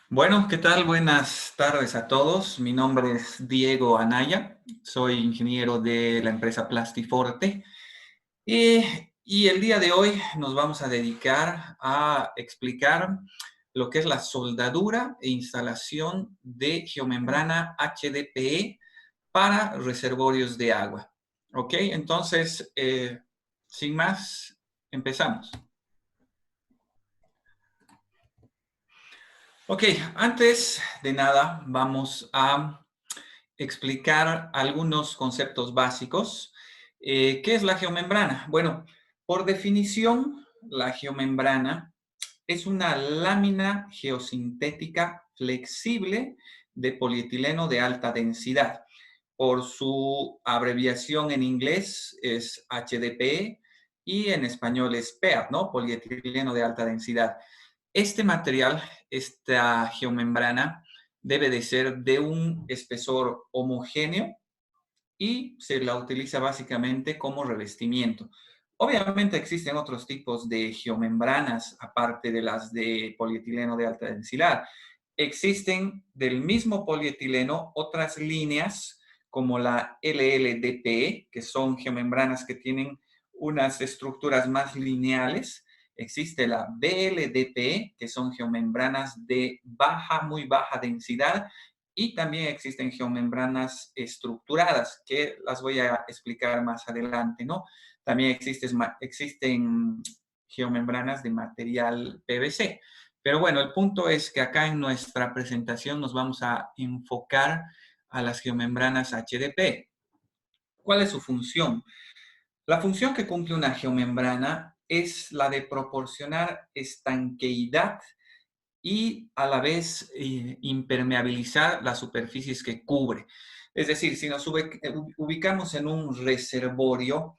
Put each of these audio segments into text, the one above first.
Bueno, ¿qué tal? Buenas tardes a todos. Mi nombre es Diego Anaya. Soy ingeniero de la empresa Plastiforte. Y el día de hoy nos vamos a dedicar a explicar lo que es la soldadura e instalación de geomembrana HDPE para reservorios de agua. ¿Ok? Entonces, sin más, empezamos. Ok, antes de nada vamos a explicar algunos conceptos básicos. ¿Qué es la geomembrana? Bueno, por definición, la geomembrana es una lámina geosintética flexible de polietileno de alta densidad. Por su abreviación en inglés es HDPE y en español es PEAD, ¿no? Polietileno de alta densidad. Este material, esta geomembrana, debe de ser de un espesor homogéneo y se la utiliza básicamente como revestimiento. Obviamente existen otros tipos de geomembranas, aparte de las de polietileno de alta densidad. Existen del mismo polietileno otras líneas como la LLDPE, que son geomembranas que tienen unas estructuras más lineales. Existe la BLDPE, que son geomembranas de muy baja densidad, y también existen geomembranas estructuradas, que las voy a explicar más adelante, ¿no? También existen geomembranas de material PVC. Pero bueno, el punto es que acá en nuestra presentación nos vamos a enfocar a las geomembranas HDP. ¿Cuál es su función? La función que cumple una geomembrana es la de proporcionar estanqueidad y a la vez impermeabilizar las superficies que cubre. Es decir, si nos ubicamos en un reservorio,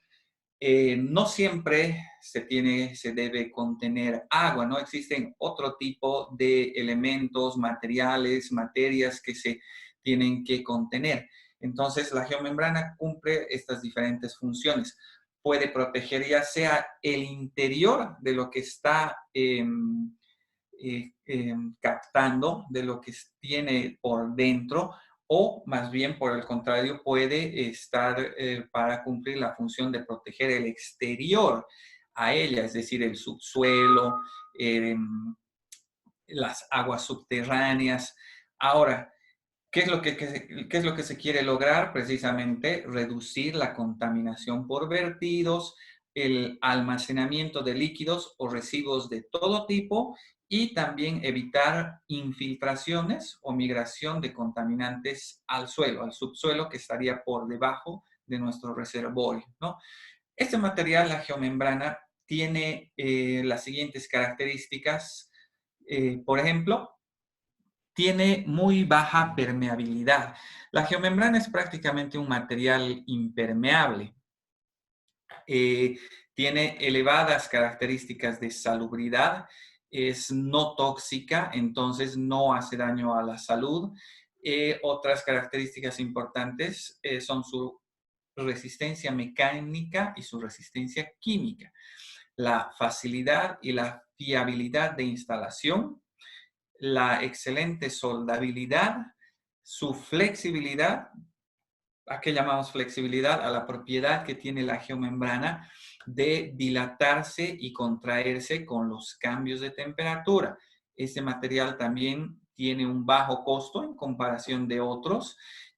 no siempre se debe contener agua, ¿no? Existen otro tipo de elementos, materiales, materias que se tienen que contener. Entonces, la geomembrana cumple estas diferentes funciones. Puede proteger ya sea el interior de lo que está captando, de lo que tiene por dentro, o más bien por el contrario puede estar para cumplir la función de proteger el exterior a ella, es decir, el subsuelo, eh, las aguas subterráneas. Ahora, ¿qué es lo que se quiere lograr? Precisamente reducir la contaminación por vertidos, el almacenamiento de líquidos o residuos de todo tipo y también evitar infiltraciones o migración de contaminantes al suelo, al subsuelo que estaría por debajo de nuestro reservorio, ¿no? Este material, la geomembrana, tiene las siguientes características. Por ejemplo, tiene muy baja permeabilidad. La geomembrana es prácticamente un material impermeable. Eh, Tiene elevadas características de salubridad, es no tóxica, entonces no hace daño a la salud. Otras características importantes son su resistencia mecánica y su resistencia química, la facilidad y la fiabilidad de instalación, la excelente soldabilidad, su flexibilidad. ¿A qué llamamos flexibilidad? A la propiedad que tiene la geomembrana de dilatarse y contraerse con los cambios de temperatura. Este material también tiene un bajo costo en comparación de otros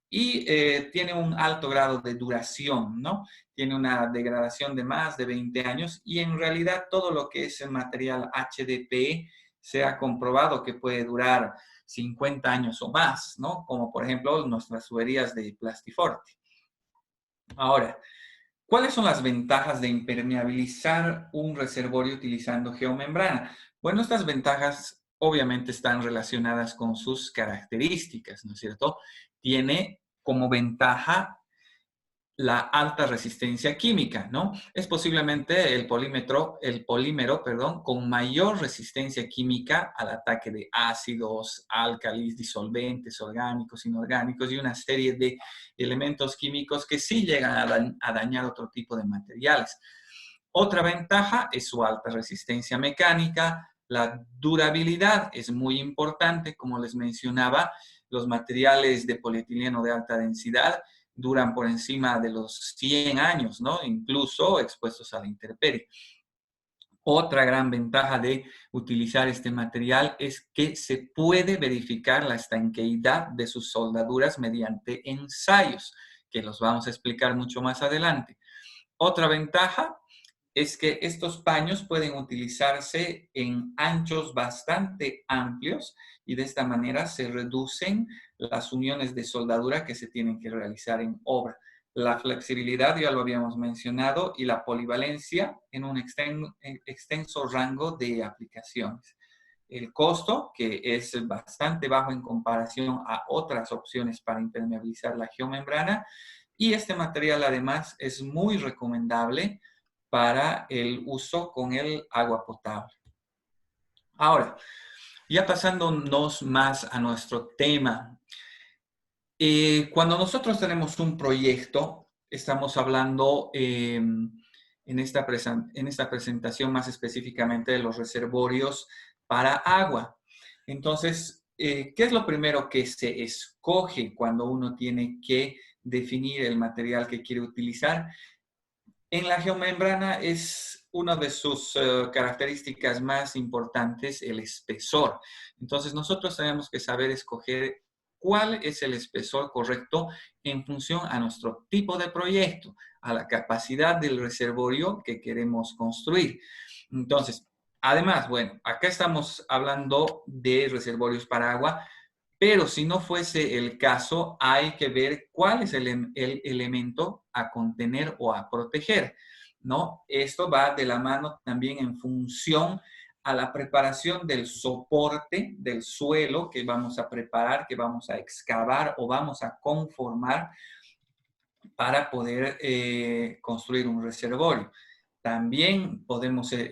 y tiene un alto grado de duración, ¿no? Tiene una degradación de más de 20 años y en realidad todo lo que es el material HDPE se ha comprobado que puede durar 50 años o más, ¿no? Como por ejemplo nuestras tuberías de Plastiforte. Ahora, ¿cuáles son las ventajas de impermeabilizar un reservorio utilizando geomembrana? Bueno, estas ventajas obviamente están relacionadas con sus características, ¿no es cierto? Tiene como ventaja la alta resistencia química, ¿no? Es posiblemente el polímero, perdón, con mayor resistencia química al ataque de ácidos, álcalis, disolventes, orgánicos, inorgánicos y una serie de elementos químicos que sí llegan a dañar otro tipo de materiales. Otra ventaja es su alta resistencia mecánica, La durabilidad es muy importante, como les mencionaba, los materiales de polietileno de alta densidad duran por encima de los 100 años, ¿no? Incluso expuestos a la intemperie. Otra gran ventaja de utilizar este material es que se puede verificar la estanqueidad de sus soldaduras mediante ensayos, que los vamos a explicar mucho más adelante. Otra ventaja es que estos paños pueden utilizarse en anchos bastante amplios y de esta manera se reducen las uniones de soldadura que se tienen que realizar en obra. La flexibilidad ya lo habíamos mencionado y la polivalencia en un extenso rango de aplicaciones. El costo, que es bastante bajo en comparación a otras opciones para impermeabilizar la geomembrana, y este material además es muy recomendable para el uso con el agua potable. Ahora, ya pasándonos más a nuestro tema, cuando nosotros tenemos un proyecto, estamos hablando en esta presentación más específicamente de los reservorios para agua. Entonces, ¿qué es lo primero que se escoge cuando uno tiene que definir el material que quiere utilizar? En la geomembrana es una de sus características más importantes el espesor. Entonces nosotros tenemos que saber escoger cuál es el espesor correcto en función a nuestro tipo de proyecto, a la capacidad del reservorio que queremos construir. Entonces, además, bueno, acá estamos hablando de reservorios para agua, pero si no fuese el caso, hay que ver cuál es el elemento a contener o a proteger, ¿no? Esto va de la mano también en función a la preparación del soporte del suelo que vamos a preparar, que vamos a excavar o vamos a conformar para poder construir un reservorio. También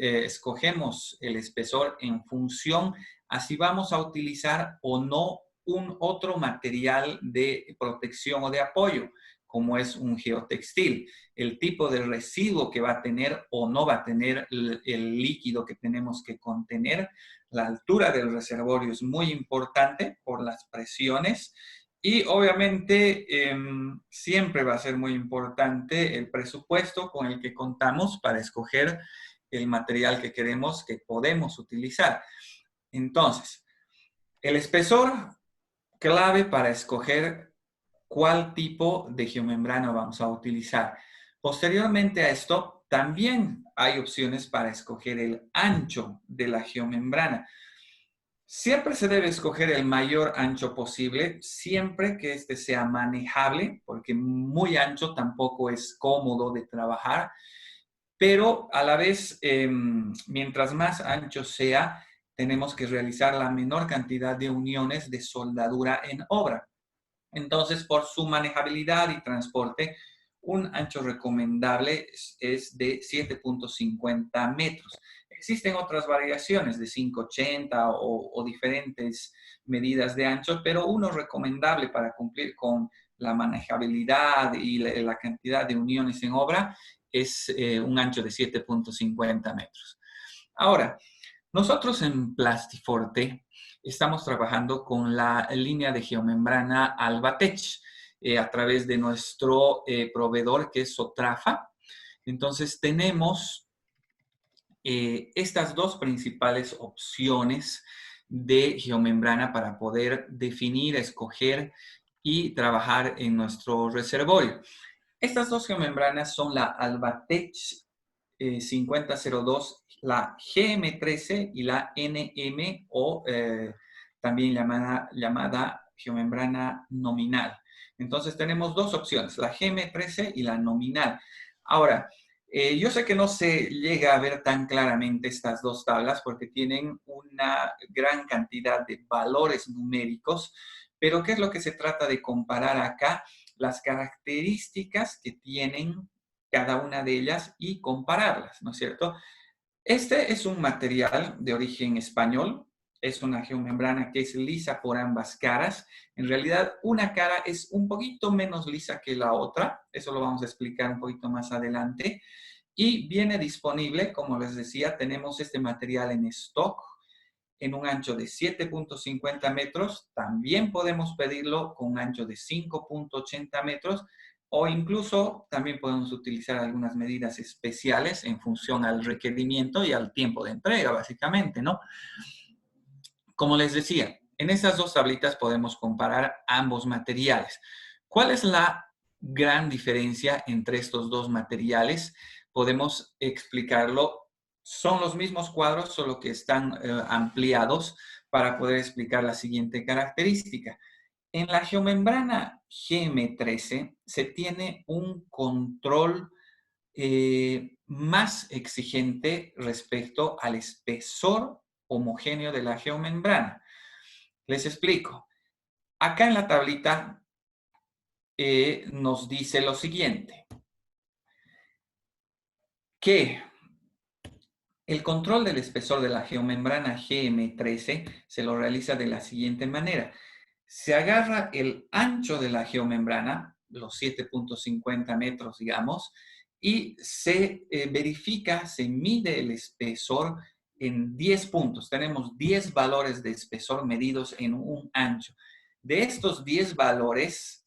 escogemos el espesor en función a si vamos a utilizar o no un otro material de protección o de apoyo, como es un geotextil. El tipo de residuo que va a tener o no va a tener el líquido que tenemos que contener. La altura del reservorio es muy importante por las presiones. Y obviamente siempre va a ser muy importante el presupuesto con el que contamos para escoger el material que queremos, que podemos utilizar. Entonces, el espesor clave para escoger cuál tipo de geomembrana vamos a utilizar. Posteriormente a esto, también hay opciones para escoger el ancho de la geomembrana. Siempre se debe escoger el mayor ancho posible, siempre que este sea manejable, porque muy ancho tampoco es cómodo de trabajar, pero a la vez, mientras más ancho sea, tenemos que realizar la menor cantidad de uniones de soldadura en obra. Entonces, por su manejabilidad y transporte, un ancho recomendable es de 7.50 metros. Existen otras variaciones de 5.80 o diferentes medidas de ancho, pero uno recomendable para cumplir con la manejabilidad y la cantidad de uniones en obra es un ancho de 7.50 metros. Ahora, nosotros en Plastiforte estamos trabajando con la línea de geomembrana Albatech a través de nuestro proveedor que es Sotrafa. Entonces tenemos estas dos principales opciones de geomembrana para poder definir, escoger y trabajar en nuestro reservorio. Estas dos geomembranas son la Albatech 5002, la GM13 y la NM o también llamada geomembrana nominal. Entonces tenemos dos opciones, la GM13 y la nominal. Ahora, yo sé que no se llega a ver tan claramente estas dos tablas porque tienen una gran cantidad de valores numéricos, pero ¿qué es lo que se trata de comparar acá? Las características que tienen cada una de ellas y compararlas, ¿no es cierto? Este es un material de origen español, es una geomembrana que es lisa por ambas caras. En realidad, una cara es un poquito menos lisa que la otra, eso lo vamos a explicar un poquito más adelante. Y viene disponible, como les decía, tenemos este material en stock en un ancho de 7.50 metros, también podemos pedirlo con un ancho de 5.80 metros, o incluso también podemos utilizar algunas medidas especiales en función al requerimiento y al tiempo de entrega, básicamente, ¿no? Como les decía, en estas dos tablitas podemos comparar ambos materiales. ¿Cuál es la gran diferencia entre estos dos materiales? Podemos explicarlo. Son los mismos cuadros, solo que están ampliados para poder explicar la siguiente característica. En la geomembrana GM13 se tiene un control más exigente respecto al espesor homogéneo de la geomembrana. Les explico. Acá en la tablita nos dice lo siguiente, que el control del espesor de la geomembrana GM13 se lo realiza de la siguiente manera. Se agarra el ancho de la geomembrana, los 7.50 metros, digamos, y se verifica, se mide el espesor en 10 puntos. Tenemos 10 valores de espesor medidos en un ancho. De estos 10 valores,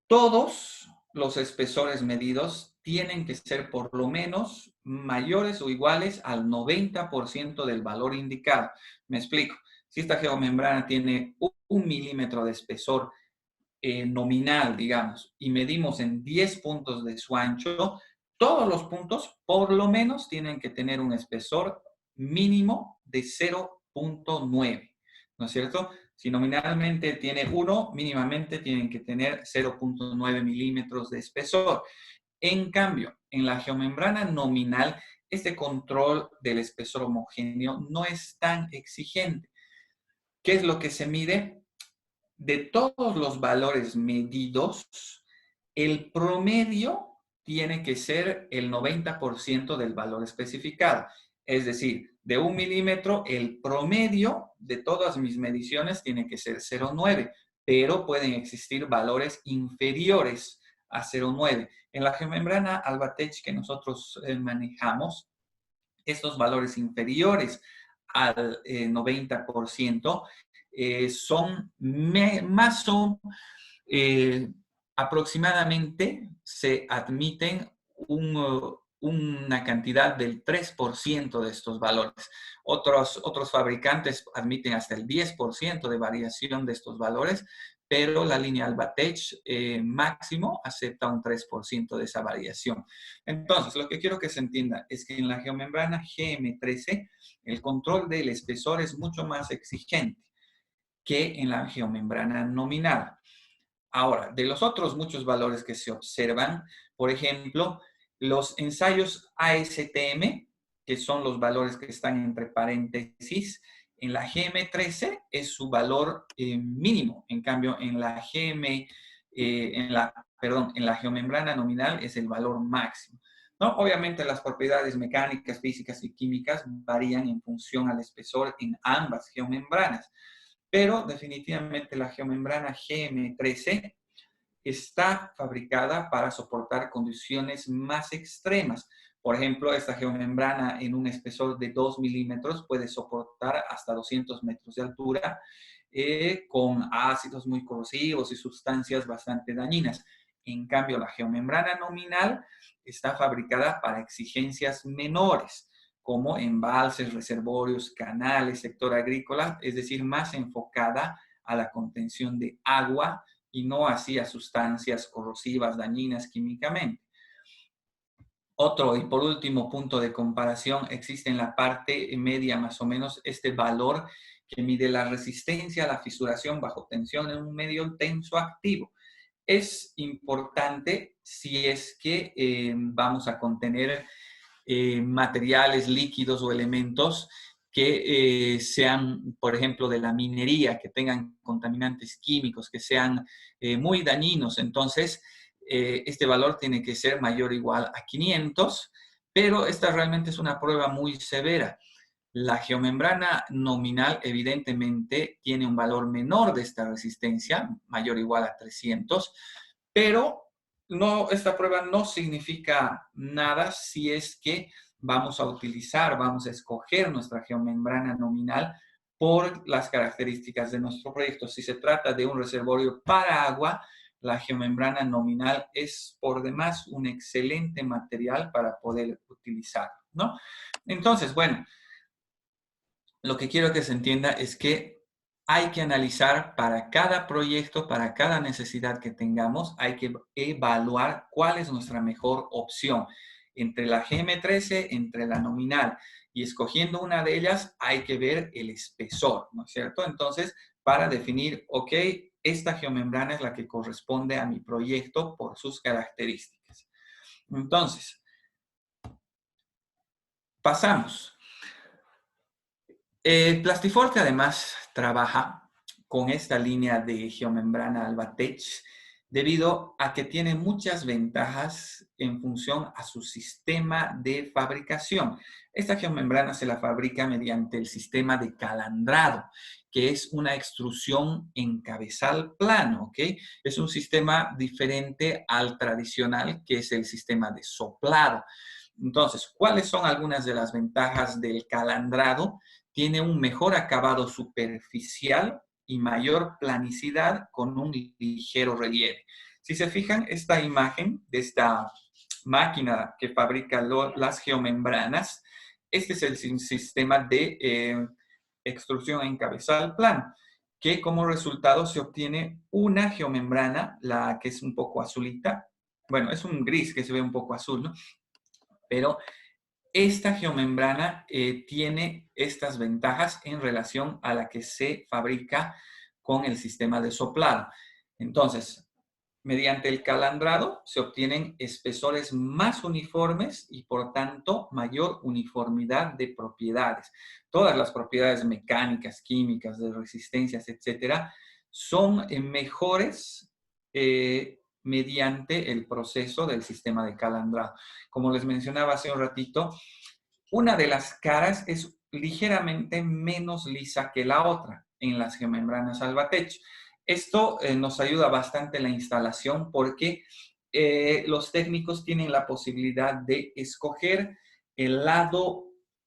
todos los espesores medidos tienen que ser por lo menos mayores o iguales al 90% del valor indicado. Me explico. Si esta geomembrana tiene 1 milímetro de espesor nominal, digamos, y medimos en 10 puntos de su ancho, todos los puntos por lo menos tienen que tener un espesor mínimo de 0.9, ¿no es cierto? Si nominalmente tiene 1, mínimamente tienen que tener 0.9 milímetros de espesor. En cambio, en la geomembrana nominal, este control del espesor homogéneo no es tan exigente. ¿Qué es lo que se mide? De todos los valores medidos, el promedio tiene que ser el 90% del valor especificado. Es decir, de 1 milímetro, el promedio de todas mis mediciones tiene que ser 0.9, pero pueden existir valores inferiores a 0.9. En la geomembrana Albatech que nosotros manejamos, estos valores inferiores al 90% son más o aproximadamente se admiten una cantidad del 3% de estos valores. Otros fabricantes admiten hasta el 10% de variación de estos valores, pero la línea Albatech máximo acepta un 3% de esa variación. Entonces, lo que quiero que se entienda es que en la geomembrana GM13 el control del espesor es mucho más exigente que en la geomembrana nominal. Ahora, de los otros muchos valores que se observan, por ejemplo, los ensayos ASTM, que son los valores que están entre paréntesis, en la GM13 es su valor mínimo. En cambio, en la en la geomembrana nominal es el valor máximo, ¿no? Obviamente las propiedades mecánicas, físicas y químicas varían en función al espesor en ambas geomembranas, pero definitivamente la geomembrana GM13 está fabricada para soportar condiciones más extremas. Por ejemplo, esta geomembrana en un espesor de 2 milímetros puede soportar hasta 200 metros de altura con ácidos muy corrosivos y sustancias bastante dañinas. En cambio, la geomembrana nominal está fabricada para exigencias menores, como embalses, reservorios, canales, sector agrícola, es decir, más enfocada a la contención de agua y no así a sustancias corrosivas, dañinas químicamente. Otro y por último punto de comparación existe en la parte media más o menos este valor que mide la resistencia a la fisuración bajo tensión en un medio tenso activo. Es importante si es que vamos a contener materiales líquidos o elementos que sean, por ejemplo, de la minería, que tengan contaminantes químicos, que sean muy dañinos. Entonces, este valor tiene que ser mayor o igual a 500, pero esta realmente es una prueba muy severa. La geomembrana nominal evidentemente tiene un valor menor de esta resistencia, mayor o igual a 300, pero no, esta prueba no significa nada si es que vamos a escoger nuestra geomembrana nominal por las características de nuestro proyecto. Si se trata de un reservorio para agua, la geomembrana nominal es por demás un excelente material para poder utilizar, ¿no? Entonces, bueno, lo que quiero que se entienda es que hay que analizar para cada proyecto, para cada necesidad que tengamos, hay que evaluar cuál es nuestra mejor opción entre la GM13, entre la nominal. Y escogiendo una de ellas, hay que ver el espesor, ¿no es cierto? Entonces, para definir, ok, esta geomembrana es la que corresponde a mi proyecto por sus características. Entonces, pasamos. Plastiforte además trabaja con esta línea de geomembrana Albatech debido a que tiene muchas ventajas en función a su sistema de fabricación. Esta geomembrana se la fabrica mediante el sistema de calandrado, que es una extrusión en cabezal plano, ¿ok? Es un sistema diferente al tradicional, que es el sistema de soplado. Entonces, ¿cuáles son algunas de las ventajas del calandrado? Tiene un mejor acabado superficial y mayor planicidad con un ligero relieve. Si se fijan, esta imagen de esta máquina que fabrica las geomembranas, este es el sistema de extrusión en cabezal plano, que como resultado se obtiene una geomembrana, la que es un poco azulita, bueno, es un gris que se ve un poco azul, ¿no? Pero esta geomembrana tiene estas ventajas en relación a la que se fabrica con el sistema de soplado. Entonces, mediante el calandrado se obtienen espesores más uniformes y, por tanto, mayor uniformidad de propiedades. Todas las propiedades mecánicas, químicas, de resistencias, etcétera, son mejores mediante el proceso del sistema de calandrado. Como les mencionaba hace un ratito, una de las caras es ligeramente menos lisa que la otra en las geomembranas Albatech. Esto nos ayuda bastante en la instalación porque los técnicos tienen la posibilidad de escoger el lado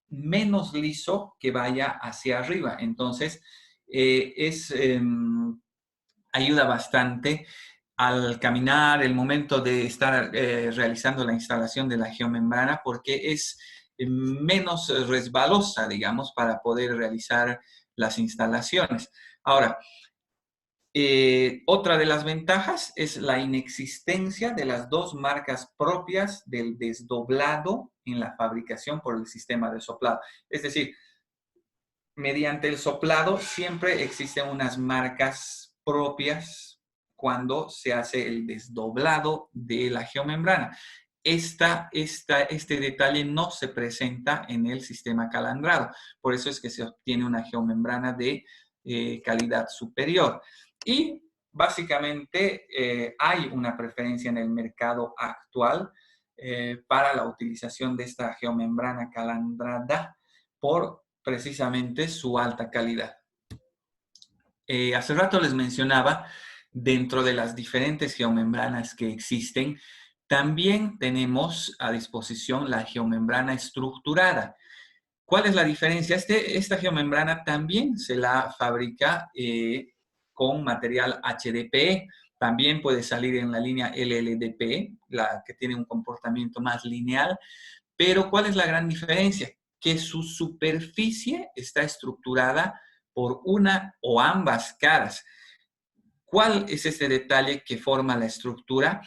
menos liso que vaya hacia arriba. Entonces, ayuda bastante al caminar, el momento de estar realizando la instalación de la geomembrana, porque es menos resbalosa, digamos, para poder realizar las instalaciones. Ahora, otra de las ventajas es la inexistencia de las dos marcas propias del desdoblado en la fabricación por el sistema de soplado. Es decir, mediante el soplado siempre existen unas marcas propias cuando se hace el desdoblado de la geomembrana. Este detalle no se presenta en el sistema calandrado. Por eso es que se obtiene una geomembrana de calidad superior. Y básicamente hay una preferencia en el mercado actual para la utilización de esta geomembrana calandrada por precisamente su alta calidad. Hace rato les mencionaba, dentro de las diferentes geomembranas que existen, también tenemos a disposición la geomembrana estructurada. ¿Cuál es la diferencia? Esta geomembrana también se la fabrica con material HDPE. También puede salir en la línea LLDPE, la que tiene un comportamiento más lineal. Pero ¿cuál es la gran diferencia? Que su superficie está estructurada por una o ambas caras. ¿Cuál es este detalle que forma la estructura?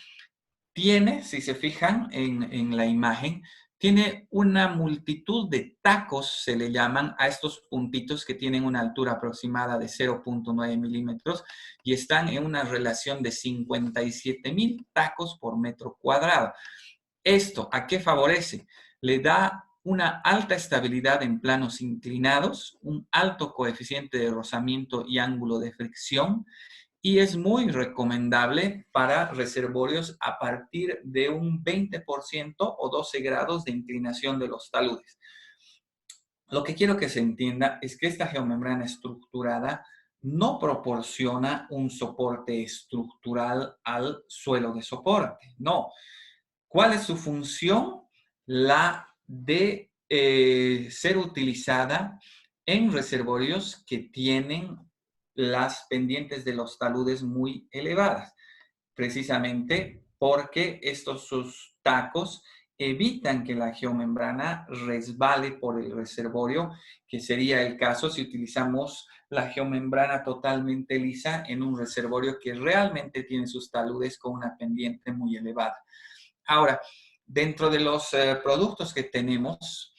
Tiene, si se fijan en la imagen, tiene una multitud de tacos, se le llaman a estos puntitos que tienen una altura aproximada de 0.9 milímetros y están en una relación de 57,000 tacos por metro cuadrado. ¿Esto a qué favorece? Le da una alta estabilidad en planos inclinados, un alto coeficiente de rozamiento y ángulo de fricción, y es muy recomendable para reservorios a partir de un 20% o 12 grados de inclinación de los taludes. Lo que quiero que se entienda es que esta geomembrana estructurada no proporciona un soporte estructural al suelo de soporte, no. ¿Cuál es su función? La de ser utilizada en reservorios que tienen las pendientes de los taludes muy elevadas, precisamente porque estos sus tacos evitan que la geomembrana resbale por el reservorio, que sería el caso si utilizamos la geomembrana totalmente lisa en un reservorio que realmente tiene sus taludes con una pendiente muy elevada. Ahora, dentro de los productos que tenemos,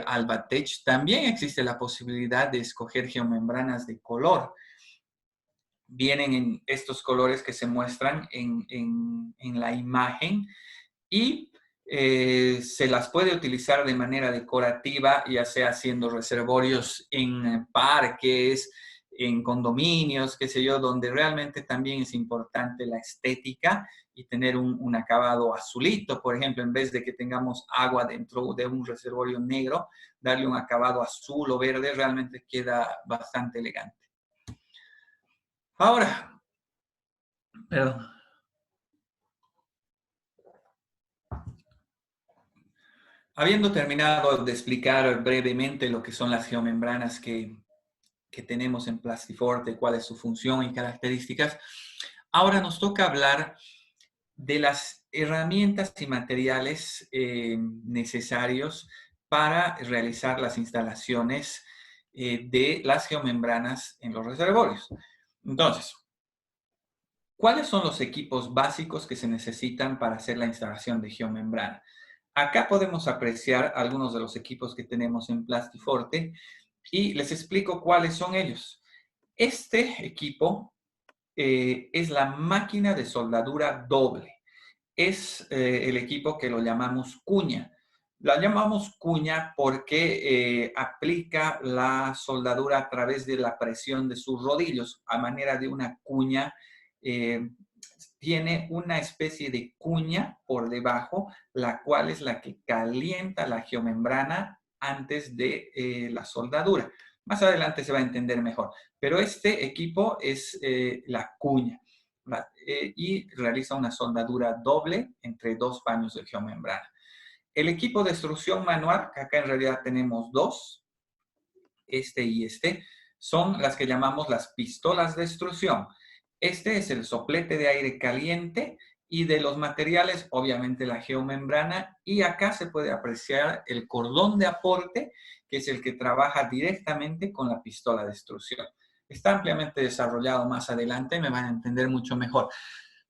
Albatech, también existe la posibilidad de escoger geomembranas de color. Vienen en estos colores que se muestran en la imagen y se las puede utilizar de manera decorativa, ya sea haciendo reservorios en parques, en condominios, qué sé yo, donde realmente también es importante la estética y tener un acabado azulito, por ejemplo, en vez de que tengamos agua dentro de un reservorio negro, darle un acabado azul o verde realmente queda bastante elegante. Ahora, perdón. Habiendo terminado de explicar brevemente lo que son las geomembranas que tenemos en Plastiforte, cuál es su función y características, ahora nos toca hablar de las herramientas y materiales necesarios para realizar las instalaciones de las geomembranas en los reservorios. Entonces, ¿cuáles son los equipos básicos que se necesitan para hacer la instalación de geomembrana? Acá podemos apreciar algunos de los equipos que tenemos en Plastiforte y les explico cuáles son ellos. Este equipo es la máquina de soldadura doble. Es el equipo que lo llamamos cuña. La llamamos cuña porque aplica la soldadura a través de la presión de sus rodillos, a manera de una cuña. eh, Tiene una especie de cuña por debajo, la cual es la que calienta la geomembrana antes de la soldadura. Más adelante se va a entender mejor, pero este equipo es la cuña y realiza una soldadura doble entre dos paños de geomembrana. El equipo de extrusión manual, que acá en realidad tenemos dos, este y este, son las que llamamos las pistolas de extrusión. Este es el soplete de aire caliente y de los materiales, obviamente la geomembrana, y acá se puede apreciar el cordón de aporte, que es el que trabaja directamente con la pistola de extrusión. Está ampliamente desarrollado más adelante, me van a entender mucho mejor.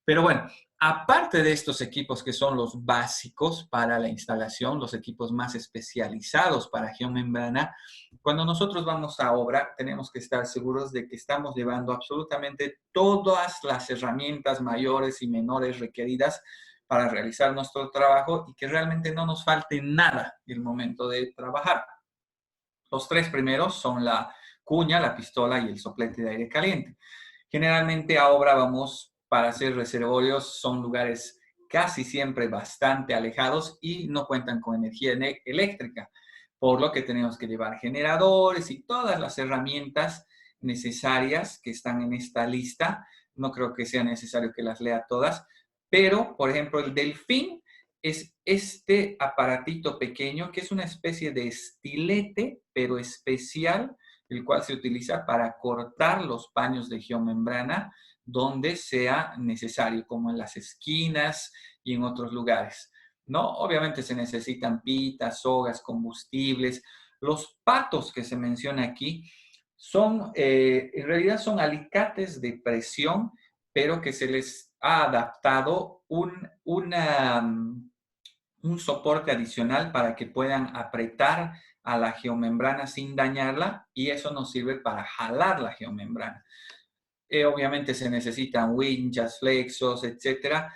Pero bueno, aparte de estos equipos que son los básicos para la instalación, los equipos más especializados para geomembrana, cuando nosotros vamos a obra, tenemos que estar seguros de que estamos llevando absolutamente todas las herramientas mayores y menores requeridas para realizar nuestro trabajo y que realmente no nos falte nada en el momento de trabajar. Los tres primeros son la cuña, la pistola y el soplete de aire caliente. Generalmente a obra vamos para hacer reservorios, son lugares casi siempre bastante alejados y no cuentan con energía eléctrica, por lo que tenemos que llevar generadores y todas las herramientas necesarias que están en esta lista. No creo que sea necesario que las lea todas, pero, por ejemplo, el Delfín es este aparatito pequeño que es una especie de estilete, pero especial, el cual se utiliza para cortar los paños de geomembrana donde sea necesario, como en las esquinas y en otros lugares. ¿No? Obviamente se necesitan pitas, sogas, combustibles. Los patos que se menciona aquí son, en realidad son alicates de presión, pero que se les ha adaptado un soporte adicional para que puedan apretar a la geomembrana sin dañarla y eso nos sirve para jalar la geomembrana. Obviamente se necesitan winchas, flexos, etcétera.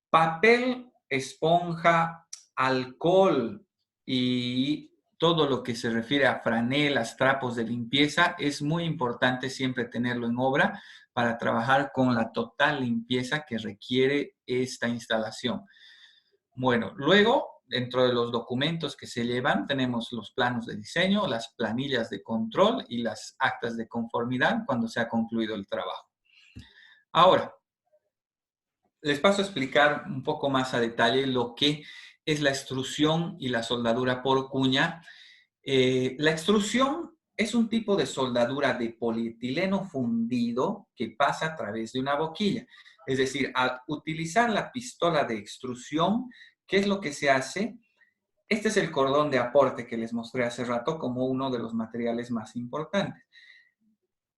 Papel, esponja, alcohol y todo lo que se refiere a franelas, trapos de limpieza, es muy importante siempre tenerlo en obra para trabajar con la total limpieza que requiere esta instalación. Bueno, luego, dentro de los documentos que se llevan, tenemos los planos de diseño, las planillas de control y las actas de conformidad cuando se ha concluido el trabajo. Ahora, les paso a explicar un poco más a detalle lo que es la extrusión y la soldadura por cuña. La extrusión es un tipo de soldadura de polietileno fundido que pasa a través de una boquilla. Es decir, al utilizar la pistola de extrusión, ¿qué es lo que se hace? Este es el cordón de aporte que les mostré hace rato como uno de los materiales más importantes.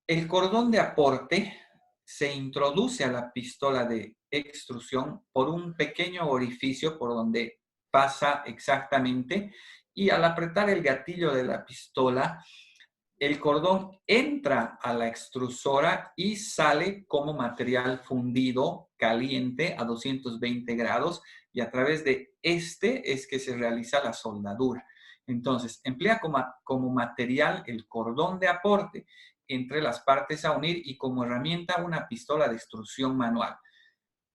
El cordón de aporte se introduce a la pistola de extrusión por un pequeño orificio por donde pasa exactamente, y al apretar el gatillo de la pistola, el cordón entra a la extrusora y sale como material fundido caliente a 220 grados, y a través de este es que se realiza la soldadura. Entonces, emplea como material el cordón de aporte entre las partes a unir y como herramienta una pistola de extrusión manual.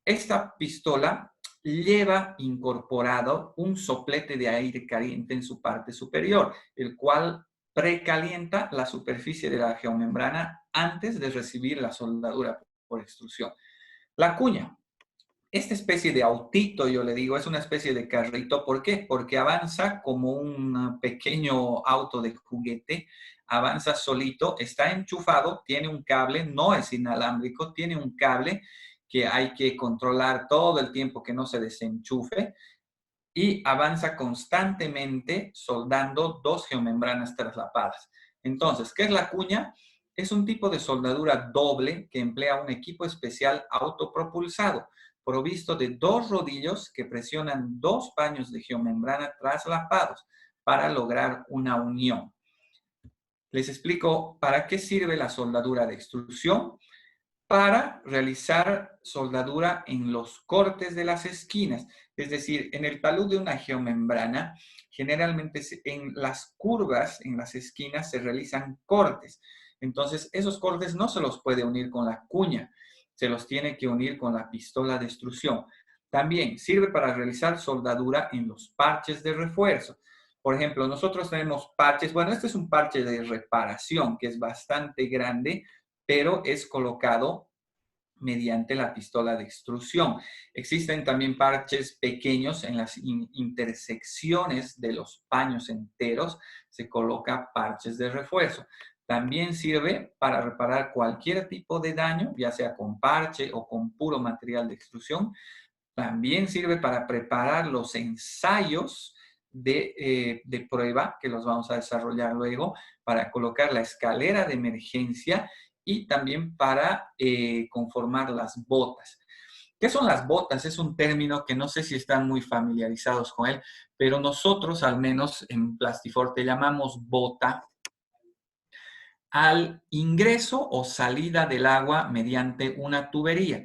Esta pistola lleva incorporado un soplete de aire caliente en su parte superior, el cual precalienta la superficie de la geomembrana antes de recibir la soldadura por extrusión. La cuña. Esta especie de autito, yo le digo, es una especie de carrito. ¿Por qué? Porque avanza como un pequeño auto de juguete, avanza solito, está enchufado, tiene un cable, no es inalámbrico, tiene un cable que hay que controlar todo el tiempo que no se desenchufe, y avanza constantemente soldando dos geomembranas traslapadas. Entonces, ¿qué es la cuña? Es un tipo de soldadura doble que emplea un equipo especial autopropulsado, provisto de dos rodillos que presionan dos paños de geomembrana traslapados para lograr una unión. Les explico para qué sirve la soldadura de extrusión. Para realizar soldadura en los cortes de las esquinas, es decir, en el talud de una geomembrana, generalmente en las curvas, en las esquinas, se realizan cortes. Entonces, esos cortes no se los puede unir con la cuña, se los tiene que unir con la pistola de extrusión. También sirve para realizar soldadura en los parches de refuerzo. Por ejemplo, nosotros tenemos parches, bueno, este es un parche de reparación que es bastante grande, pero es colocado mediante la pistola de extrusión. Existen también parches pequeños en las intersecciones de los paños enteros, se coloca parches de refuerzo. También sirve para reparar cualquier tipo de daño, ya sea con parche o con puro material de extrusión. También sirve para preparar los ensayos de prueba, que los vamos a desarrollar luego, para colocar la escalera de emergencia y también para conformar las botas. ¿Qué son las botas? Es un término que no sé si están muy familiarizados con él, pero nosotros al menos en Plastiforte llamamos bota al ingreso o salida del agua mediante una tubería.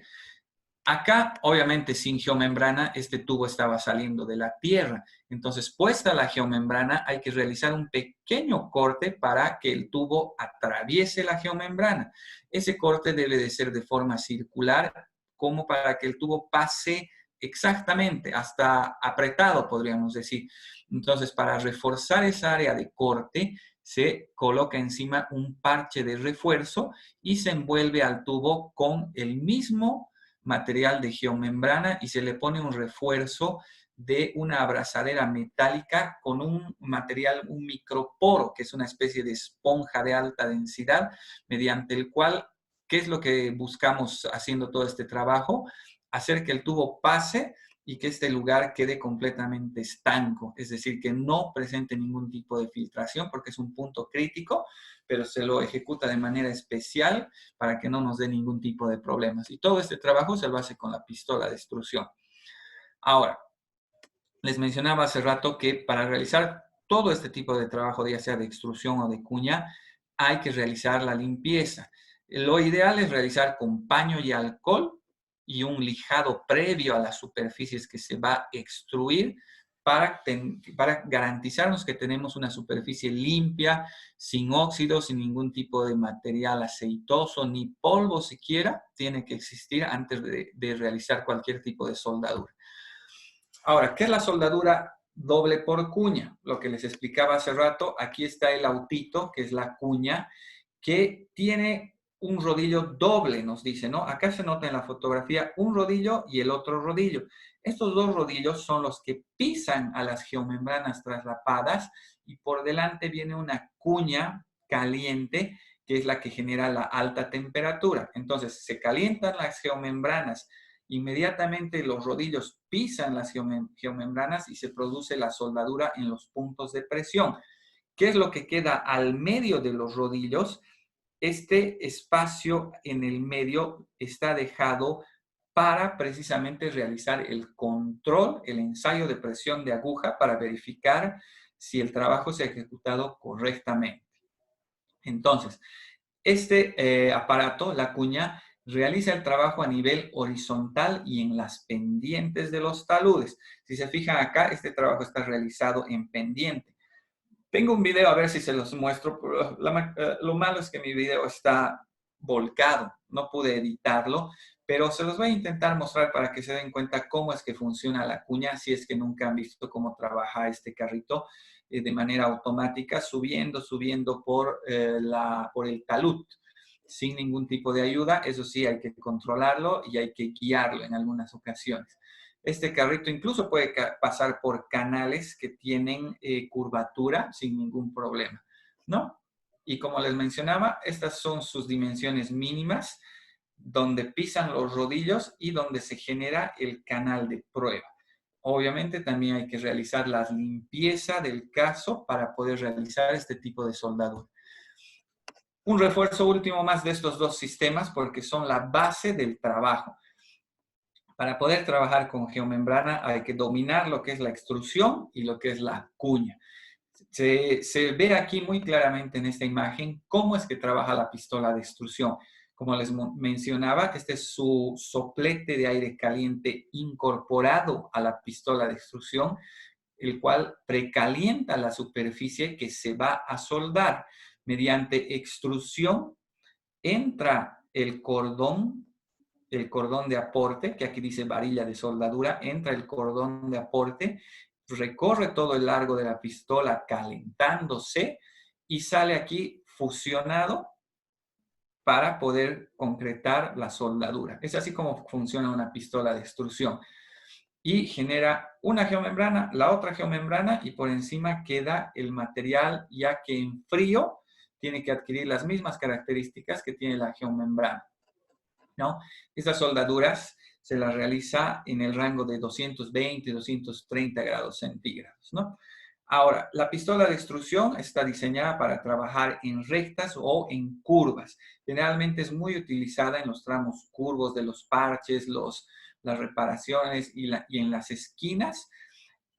Acá, obviamente, sin geomembrana, este tubo estaba saliendo de la tierra. Entonces, puesta la geomembrana, hay que realizar un pequeño corte para que el tubo atraviese la geomembrana. Ese corte debe de ser de forma circular, como para que el tubo pase exactamente, hasta apretado, podríamos decir. Entonces, para reforzar esa área de corte, se coloca encima un parche de refuerzo y se envuelve al tubo con el mismo material de geomembrana y se le pone un refuerzo de una abrazadera metálica con un material, un microporo, que es una especie de esponja de alta densidad, mediante el cual, ¿qué es lo que buscamos haciendo todo este trabajo? Hacer que el tubo pase y que este lugar quede completamente estanco, es decir, que no presente ningún tipo de filtración, porque es un punto crítico, pero se lo ejecuta de manera especial para que no nos dé ningún tipo de problemas. Y todo este trabajo se lo hace con la pistola de extrusión. Ahora, les mencionaba hace rato que para realizar todo este tipo de trabajo, ya sea de extrusión o de cuña, hay que realizar la limpieza. Lo ideal es realizar con paño y alcohol y un lijado previo a las superficies que se va a extruir para garantizarnos que tenemos una superficie limpia, sin óxidos, sin ningún tipo de material aceitoso, ni polvo siquiera tiene que existir antes de realizar cualquier tipo de soldadura. Ahora, ¿qué es la soldadura doble por cuña? Lo que les explicaba hace rato, aquí está el autito, que es la cuña, que tiene un rodillo doble, nos dice, ¿no? Acá se nota en la fotografía un rodillo y el otro rodillo. Estos dos rodillos son los que pisan a las geomembranas traslapadas y por delante viene una cuña caliente que es la que genera la alta temperatura. Entonces, se calientan las geomembranas, inmediatamente los rodillos pisan las geomembranas y se produce la soldadura en los puntos de presión. ¿Qué es lo que queda al medio de los rodillos? Este espacio en el medio está dejado para precisamente realizar el control, el ensayo de presión de aguja para verificar si el trabajo se ha ejecutado correctamente. Entonces, este aparato, la cuña, realiza el trabajo a nivel horizontal y en las pendientes de los taludes. Si se fijan acá, este trabajo está realizado en pendiente. Tengo un video, a ver si se los muestro. Pero lo malo es que mi video está volcado, no pude editarlo, pero se los voy a intentar mostrar para que se den cuenta cómo es que funciona la cuña, si es que nunca han visto cómo trabaja este carrito de manera automática, subiendo por el talud, sin ningún tipo de ayuda. Eso sí, hay que controlarlo y hay que guiarlo en algunas ocasiones. Este carrito incluso puede pasar por canales que tienen curvatura sin ningún problema, ¿no? Y como les mencionaba, estas son sus dimensiones mínimas, donde pisan los rodillos y donde se genera el canal de prueba. Obviamente también hay que realizar la limpieza del caso para poder realizar este tipo de soldadura. Un refuerzo último más de estos dos sistemas porque son la base del trabajo. Para poder trabajar con geomembrana hay que dominar lo que es la extrusión y lo que es la cuña. Se ve aquí muy claramente en esta imagen cómo es que trabaja la pistola de extrusión. Como les mencionaba, este es su soplete de aire caliente incorporado a la pistola de extrusión, el cual precalienta la superficie que se va a soldar. Mediante extrusión entra el cordón de aporte, que aquí dice varilla de soldadura, entra el cordón de aporte, recorre todo el largo de la pistola calentándose y sale aquí fusionado para poder concretar la soldadura. Es así como funciona una pistola de extrusión. Y genera una geomembrana, la otra geomembrana y por encima queda el material ya que en frío tiene que adquirir las mismas características que tiene la geomembrana, ¿no? Estas soldaduras se las realiza en el rango de 220, 230 grados centígrados, ¿no? Ahora, la pistola de extrusión está diseñada para trabajar en rectas o en curvas. Generalmente es muy utilizada en los tramos curvos de los parches, las reparaciones y en las esquinas,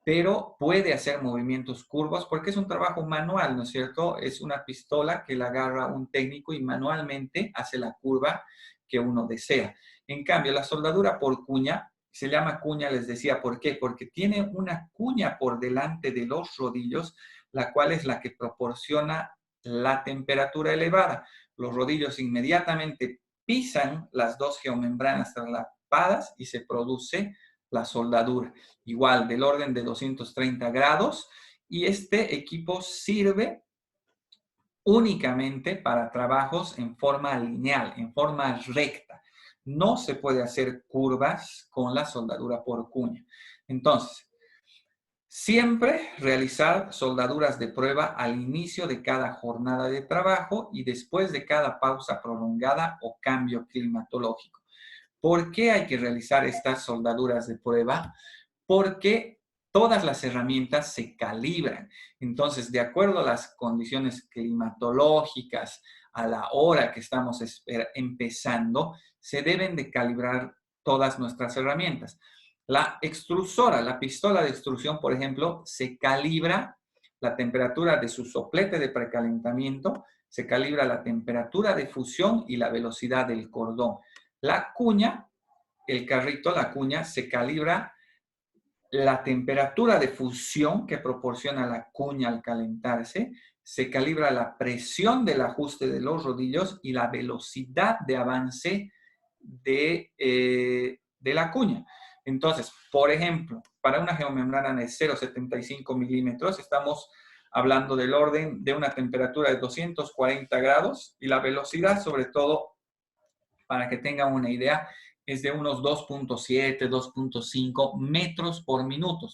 pero puede hacer movimientos curvos porque es un trabajo manual, ¿no es cierto? Es una pistola que la agarra un técnico y manualmente hace la curva que uno desea. En cambio, la soldadura por cuña se llama cuña, les decía, ¿por qué? Porque tiene una cuña por delante de los rodillos, la cual es la que proporciona la temperatura elevada. Los rodillos inmediatamente pisan las dos geomembranas traslapadas y se produce la soldadura. Igual, del orden de 230 grados. Y este equipo sirve únicamente para trabajos en forma lineal, en forma recta. No se puede hacer curvas con la soldadura por cuña. Entonces, siempre realizar soldaduras de prueba al inicio de cada jornada de trabajo y después de cada pausa prolongada o cambio climatológico. ¿Por qué hay que realizar estas soldaduras de prueba? Porque todas las herramientas se calibran. Entonces, de acuerdo a las condiciones climatológicas, a la hora que estamos empezando, se deben de calibrar todas nuestras herramientas. La extrusora, la pistola de extrusión, por ejemplo, se calibra la temperatura de su soplete de precalentamiento, se calibra la temperatura de fusión y la velocidad del cordón. La cuña, el carrito, la cuña, se calibra la temperatura de fusión que proporciona la cuña al calentarse, se calibra la presión del ajuste de los rodillos y la velocidad de avance de la cuña. Entonces, por ejemplo, para una geomembrana de 0,75 milímetros, estamos hablando del orden de una temperatura de 240 grados y la velocidad, sobre todo, para que tengan una idea, es de unos 2.7, 2.5 metros por minuto.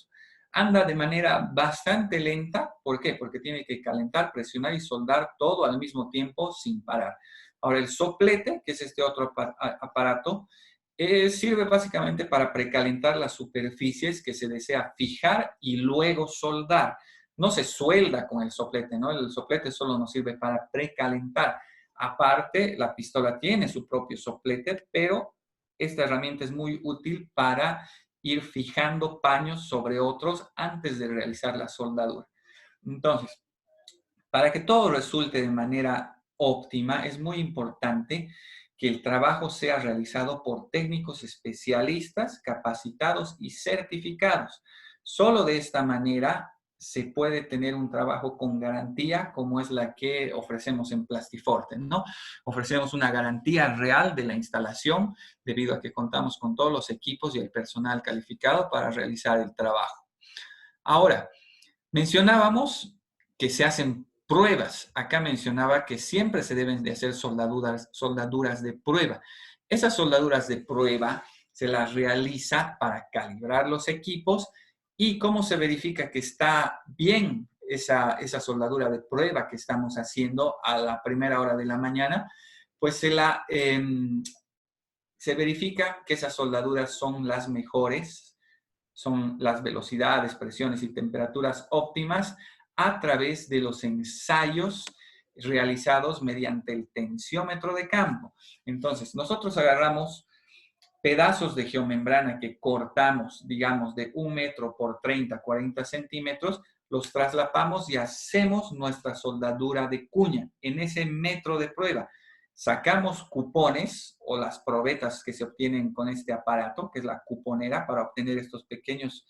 Anda de manera bastante lenta. ¿Por qué? Porque tiene que calentar, presionar y soldar todo al mismo tiempo sin parar. Ahora, el soplete, que es este otro aparato, sirve básicamente para precalentar las superficies que se desea fijar y luego soldar. No se suelda con el soplete, ¿no? El soplete solo nos sirve para precalentar. Aparte, la pistola tiene su propio soplete, pero esta herramienta es muy útil para ir fijando paños sobre otros antes de realizar la soldadura. Entonces, para que todo resulte de manera óptima, es muy importante que el trabajo sea realizado por técnicos especialistas, capacitados y certificados. Solo de esta manera se puede tener un trabajo con garantía como es la que ofrecemos en Plastiforte, ¿no? Ofrecemos una garantía real de la instalación debido a que contamos con todos los equipos y el personal calificado para realizar el trabajo. Ahora, mencionábamos que se hacen pruebas. Acá mencionaba que siempre se deben de hacer soldaduras de prueba. Esas soldaduras de prueba se las realiza para calibrar los equipos y cómo se verifica que está bien esa soldadura de prueba que estamos haciendo a la primera hora de la mañana, pues se verifica que esas soldaduras son las mejores, son las velocidades, presiones y temperaturas óptimas a través de los ensayos realizados mediante el tensiómetro de campo. Entonces, nosotros agarramos pedazos de geomembrana que cortamos, digamos, de 1 metro por 30, 40 centímetros, los traslapamos y hacemos nuestra soldadura de cuña en ese metro de prueba. Sacamos cupones o las probetas que se obtienen con este aparato, que es la cuponera, para obtener estos pequeños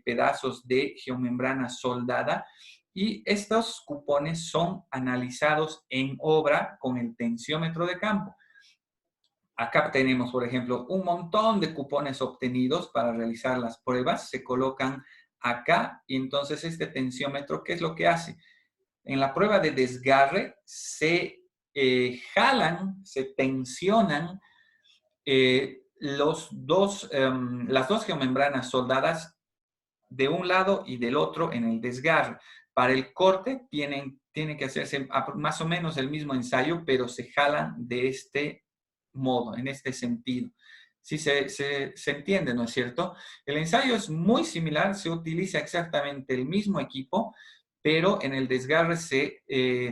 pedazos de geomembrana soldada. Y estos cupones son analizados en obra con el tensiómetro de campo. Acá tenemos, por ejemplo, un montón de cupones obtenidos para realizar las pruebas. Se colocan acá y entonces este tensiómetro, ¿qué es lo que hace? En la prueba de desgarre se jalan, se tensionan las dos geomembranas soldadas de un lado y del otro en el desgarre. Para el corte tiene que hacerse más o menos el mismo ensayo, pero se jalan de este modo, en este sentido. Sí, se entiende, ¿no es cierto? El ensayo es muy similar, se utiliza exactamente el mismo equipo, pero en el desgarre se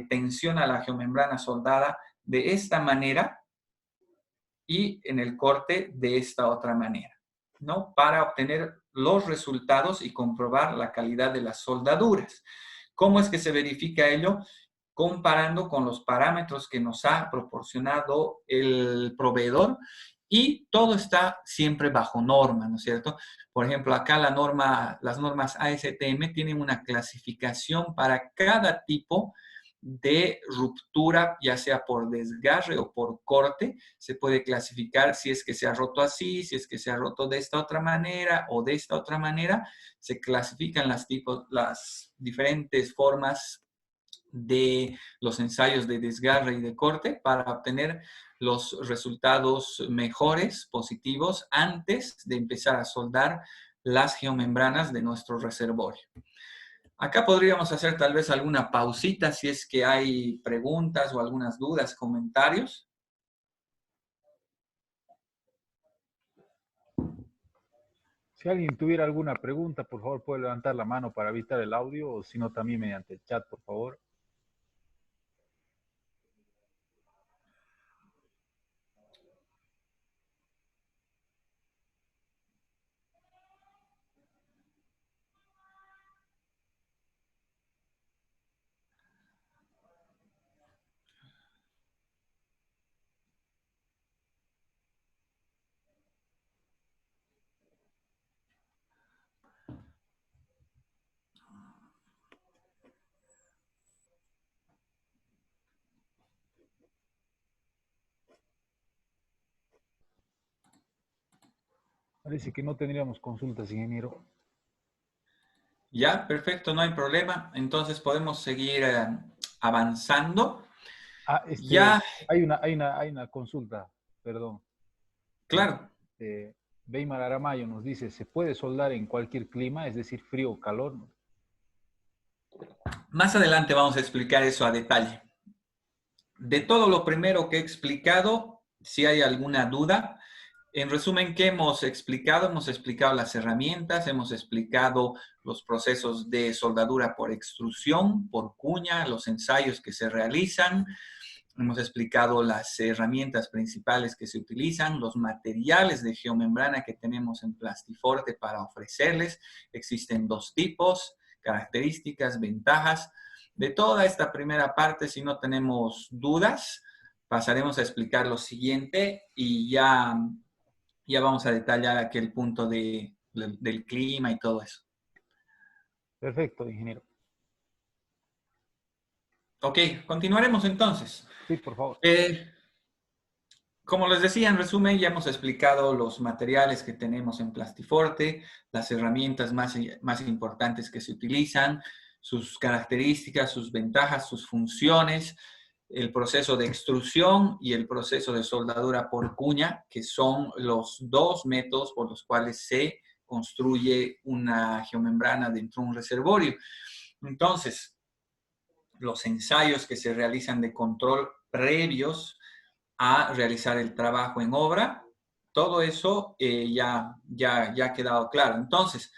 tensiona la geomembrana soldada de esta manera y en el corte de esta otra manera, ¿no? Para obtener los resultados y comprobar la calidad de las soldaduras. ¿Cómo es que se verifica ello? Comparando con los parámetros que nos ha proporcionado el proveedor y todo está siempre bajo norma, ¿no es cierto? Por ejemplo, acá las normas ASTM tienen una clasificación para cada tipo de ruptura, ya sea por desgarre o por corte. Se puede clasificar si es que se ha roto así, si es que se ha roto de esta otra manera o de esta otra manera. Se clasifican las diferentes formas de los ensayos de desgarre y de corte para obtener los resultados mejores, positivos, antes de empezar a soldar las geomembranas de nuestro reservorio. Acá podríamos hacer tal vez alguna pausita si es que hay preguntas o algunas dudas, comentarios. Si alguien tuviera alguna pregunta, por favor puede levantar la mano para evitar el audio, o si no también mediante el chat, por favor. Parece que no tendríamos consultas, ingeniero. Ya, perfecto, no hay problema. Entonces podemos seguir avanzando. Ah, Ya, hay una consulta, perdón. Claro. Weimar Aramayo nos dice, ¿se puede soldar en cualquier clima, es decir, frío o calor? Más adelante vamos a explicar eso a detalle. De todo lo primero que he explicado, si hay alguna duda, en resumen, ¿qué hemos explicado? Hemos explicado las herramientas, hemos explicado los procesos de soldadura por extrusión, por cuña, los ensayos que se realizan, hemos explicado las herramientas principales que se utilizan, los materiales de geomembrana que tenemos en Plastiforte para ofrecerles. Existen dos tipos, características, ventajas. De toda esta primera parte, si no tenemos dudas, pasaremos a explicar lo siguiente y ya vamos a detallar aquel punto del clima y todo eso. Perfecto, ingeniero. Ok, continuaremos entonces. Sí, por favor. Como les decía, en resumen, ya hemos explicado los materiales que tenemos en Plastiforte, las herramientas más importantes que se utilizan, sus características, sus ventajas, sus funciones, el proceso de extrusión y el proceso de soldadura por cuña, que son los dos métodos por los cuales se construye una geomembrana dentro de un reservorio. Entonces, los ensayos que se realizan de control previos a realizar el trabajo en obra, todo eso ya ha quedado claro. Entonces,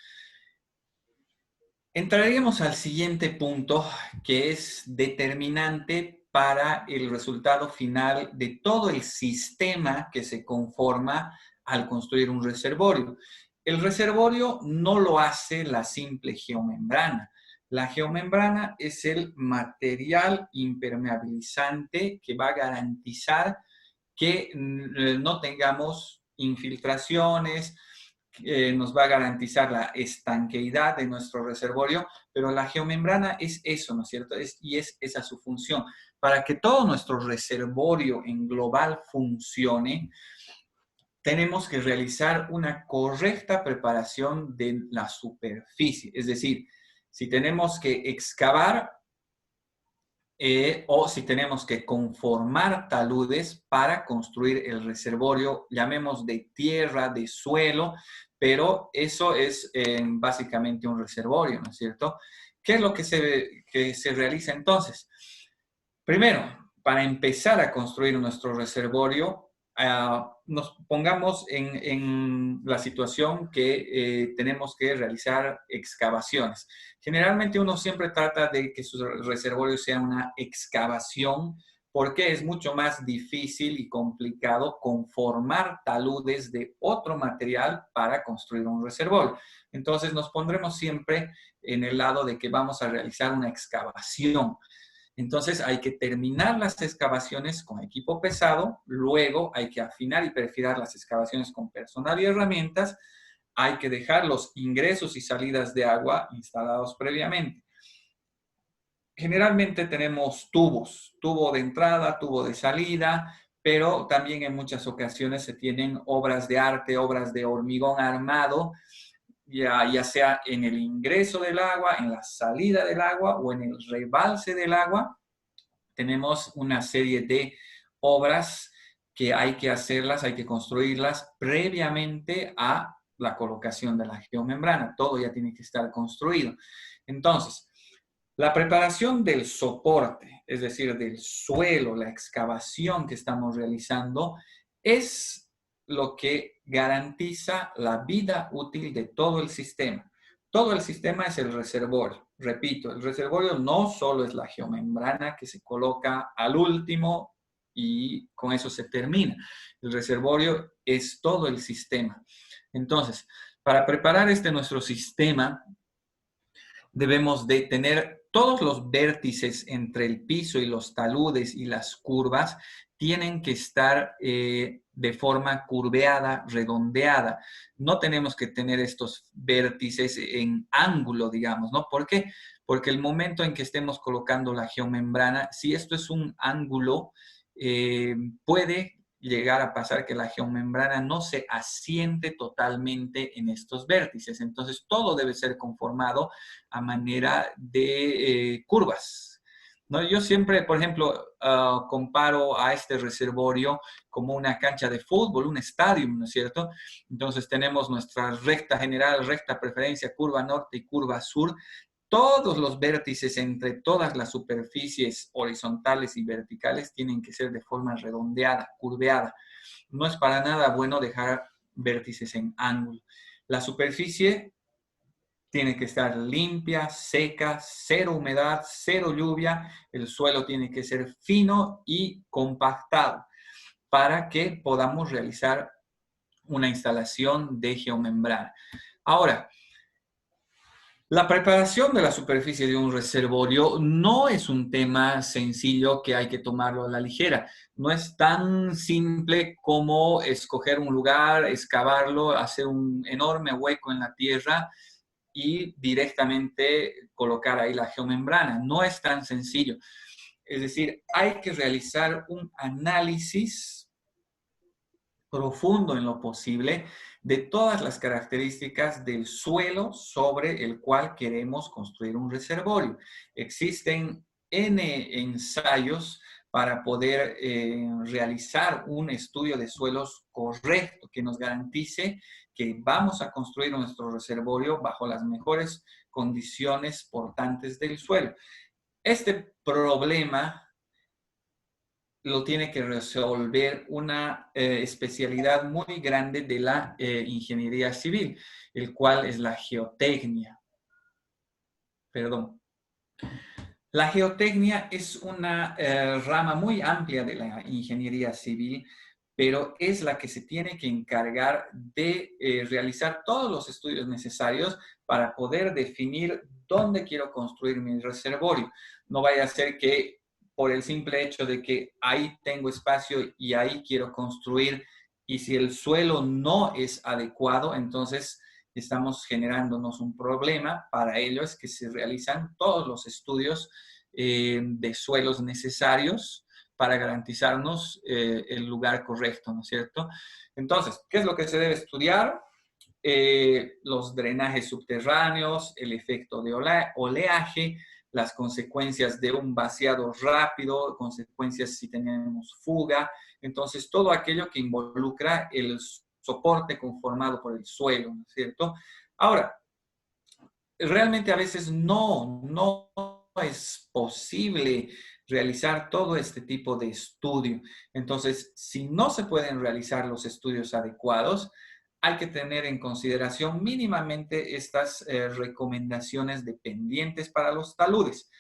entraríamos al siguiente punto, que es determinante para el resultado final de todo el sistema que se conforma al construir un reservorio. El reservorio no lo hace la simple geomembrana. La geomembrana es el material impermeabilizante que va a garantizar que no tengamos infiltraciones, nos va a garantizar la estanqueidad de nuestro reservorio, pero la geomembrana es eso, ¿no es cierto? Y es esa su función. Para que todo nuestro reservorio en global funcione, tenemos que realizar una correcta preparación de la superficie. Es decir, si tenemos que excavar, o si tenemos que conformar taludes para construir el reservorio, llamemos de tierra, de suelo, pero eso es básicamente un reservorio, ¿no es cierto? ¿Qué es lo que se realiza entonces? Primero, para empezar a construir nuestro reservorio, nos pongamos en la situación que tenemos que realizar excavaciones. Generalmente uno siempre trata de que su reservorio sea una excavación porque es mucho más difícil y complicado conformar taludes de otro material para construir un reservorio. Entonces nos pondremos siempre en el lado de que vamos a realizar una excavación. Entonces hay que terminar las excavaciones con equipo pesado, luego hay que afinar y perfilar las excavaciones con personal y herramientas, hay que dejar los ingresos y salidas de agua instalados previamente. Generalmente tenemos tubos, tubo de entrada, tubo de salida, pero también en muchas ocasiones se tienen obras de arte, obras de hormigón armado, ya sea en el ingreso del agua, en la salida del agua o en el rebalse del agua. Tenemos una serie de obras que hay que hacerlas, hay que construirlas previamente a la colocación de la geomembrana. Todo ya tiene que estar construido. Entonces, la preparación del soporte, es decir, del suelo, la excavación que estamos realizando, es lo que garantiza la vida útil de todo el sistema. Todo el sistema es el reservorio. Repito, el reservorio no solo es la geomembrana que se coloca al último y con eso se termina. El reservorio es todo el sistema. Entonces, para preparar nuestro sistema, debemos de tener todos los vértices entre el piso y los taludes y las curvas tienen que estar de forma curveada, redondeada. No tenemos que tener estos vértices en ángulo, digamos, ¿no? ¿Por qué? Porque el momento en que estemos colocando la geomembrana, si esto es un ángulo, puede llegar a pasar que la geomembrana no se asiente totalmente en estos vértices. Entonces, todo debe ser conformado a manera de curvas. ¿no? Yo siempre, por ejemplo, comparo a este reservorio como una cancha de fútbol, un estadio, ¿no es cierto? Entonces tenemos nuestra recta general, recta preferencia, curva norte y curva sur. Todos los vértices entre todas las superficies horizontales y verticales tienen que ser de forma redondeada, curveada. No es para nada bueno dejar vértices en ángulo. La superficie tiene que estar limpia, seca, cero humedad, cero lluvia. El suelo tiene que ser fino y compactado para que podamos realizar una instalación de geomembrana. Ahora, la preparación de la superficie de un reservorio no es un tema sencillo que hay que tomarlo a la ligera. No es tan simple como escoger un lugar, excavarlo, hacer un enorme hueco en la tierra y directamente colocar ahí la geomembrana. No es tan sencillo. Es decir, hay que realizar un análisis profundo en lo posible de todas las características del suelo sobre el cual queremos construir un reservorio. Existen N ensayos para poder realizar un estudio de suelos correcto que nos garantice que vamos a construir nuestro reservorio bajo las mejores condiciones portantes del suelo. Este problema lo tiene que resolver una especialidad muy grande de la ingeniería civil, el cual es la geotecnia. Perdón. La geotecnia es una rama muy amplia de la ingeniería civil, pero es la que se tiene que encargar de realizar todos los estudios necesarios para poder definir dónde quiero construir mi reservorio. No vaya a ser que por el simple hecho de que ahí tengo espacio y ahí quiero construir, y si el suelo no es adecuado, entonces estamos generándonos un problema. Para ello es que se realizan todos los estudios de suelos necesarios para garantizarnos el lugar correcto, ¿no es cierto? Entonces, ¿qué es lo que se debe estudiar? Los drenajes subterráneos, el efecto de oleaje, las consecuencias de un vaciado rápido, consecuencias si tenemos fuga. Entonces, todo aquello que involucra el soporte conformado por el suelo, ¿no es cierto? Ahora, realmente a veces no es posible realizar todo este tipo de estudio. Entonces, si no se pueden realizar los estudios adecuados, hay que tener en consideración mínimamente estas recomendaciones dependientes para los taludes,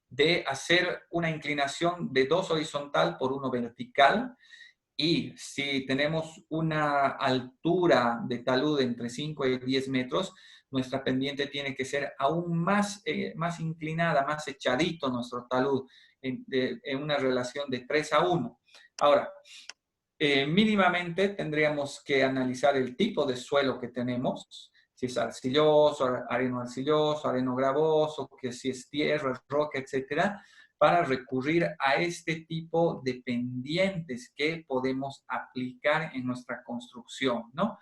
de hacer una inclinación de 2 horizontal por 1 vertical, y si tenemos una altura de talud entre 5 y 10 metros, nuestra pendiente tiene que ser aún más inclinada, más echadito nuestro talud, en una relación de 3:1. Ahora, mínimamente tendríamos que analizar el tipo de suelo que tenemos, si es arcilloso, areno-arcilloso, areno-gravoso, que si es tierra, roca, etcétera, para recurrir a este tipo de pendientes que podemos aplicar en nuestra construcción, ¿no?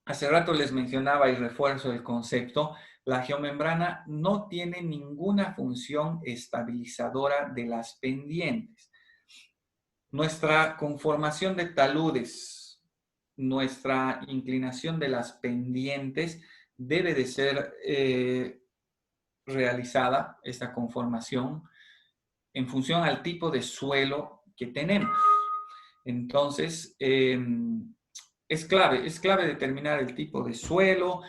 Hace rato les mencionaba y refuerzo el concepto, la geomembrana no tiene ninguna función estabilizadora de las pendientes. Nuestra conformación de taludes, nuestra inclinación de las pendientes debe de ser realizada, esta conformación, en función al tipo de suelo que tenemos. Entonces, es clave determinar el tipo de suelo,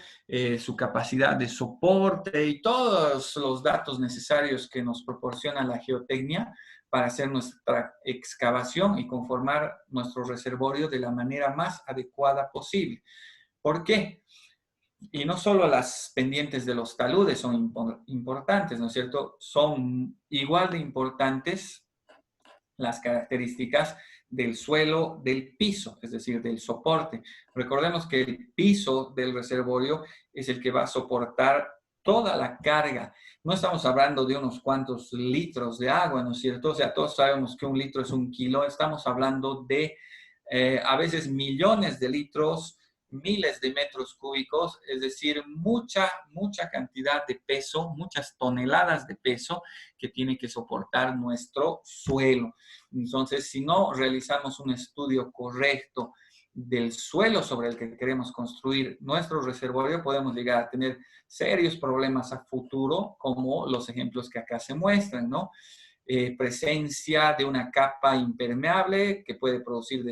su capacidad de soporte y todos los datos necesarios que nos proporciona la geotecnia para hacer nuestra excavación y conformar nuestro reservorio de la manera más adecuada posible. ¿Por qué? Y no solo las pendientes de los taludes son importantes, ¿no es cierto? Son igual de importantes las características del suelo, del piso, es decir, del soporte. Recordemos que el piso del reservorio es el que va a soportar toda la carga. No estamos hablando de unos cuantos litros de agua, ¿no es cierto? O sea, todos sabemos que 1 litro es 1 kilo. Estamos hablando de a veces millones de litros, miles de metros cúbicos, es decir, mucha cantidad de peso, muchas toneladas de peso que tiene que soportar nuestro suelo. Entonces, si no realizamos un estudio correcto del suelo sobre el que queremos construir nuestro reservorio, podemos llegar a tener serios problemas a futuro, como los ejemplos que acá se muestran, ¿no? Presencia de una capa impermeable que puede producir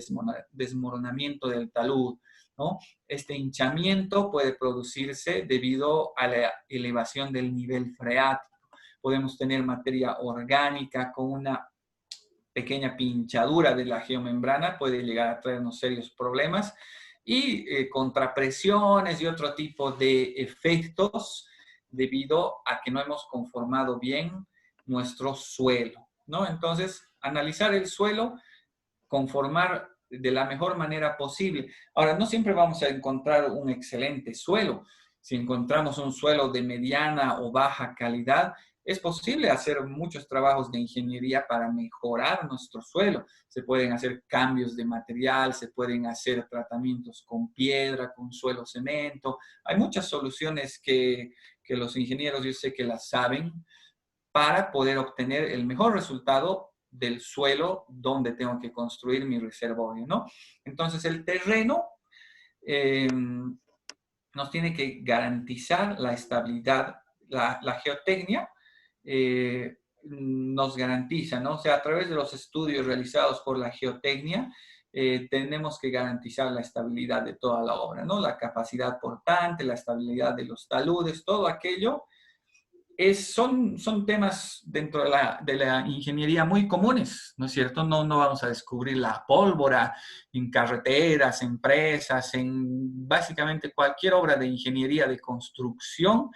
desmoronamiento del talud, ¿no? Este hinchamiento puede producirse debido a la elevación del nivel freático. Podemos tener materia orgánica con una pequeña pinchadura de la geomembrana, puede llegar a traernos serios problemas, y contrapresiones y otro tipo de efectos debido a que no hemos conformado bien nuestro suelo, ¿no? Entonces, analizar el suelo, conformar de la mejor manera posible. Ahora, no siempre vamos a encontrar un excelente suelo. Si encontramos un suelo de mediana o baja calidad, es posible hacer muchos trabajos de ingeniería para mejorar nuestro suelo. Se pueden hacer cambios de material, se pueden hacer tratamientos con piedra, con suelo cemento. Hay muchas soluciones que los ingenieros, yo sé que las saben, para poder obtener el mejor resultado del suelo donde tengo que construir mi reservorio, ¿no? Entonces, el terreno nos tiene que garantizar la estabilidad, la geotecnia nos garantiza, ¿no? O sea, a través de los estudios realizados por la geotecnia, tenemos que garantizar la estabilidad de toda la obra, ¿no? La capacidad portante, la estabilidad de los taludes, todo aquello son temas dentro de la ingeniería muy comunes, ¿no es cierto? No vamos a descubrir la pólvora en carreteras, en presas, en básicamente cualquier obra de ingeniería de construcción.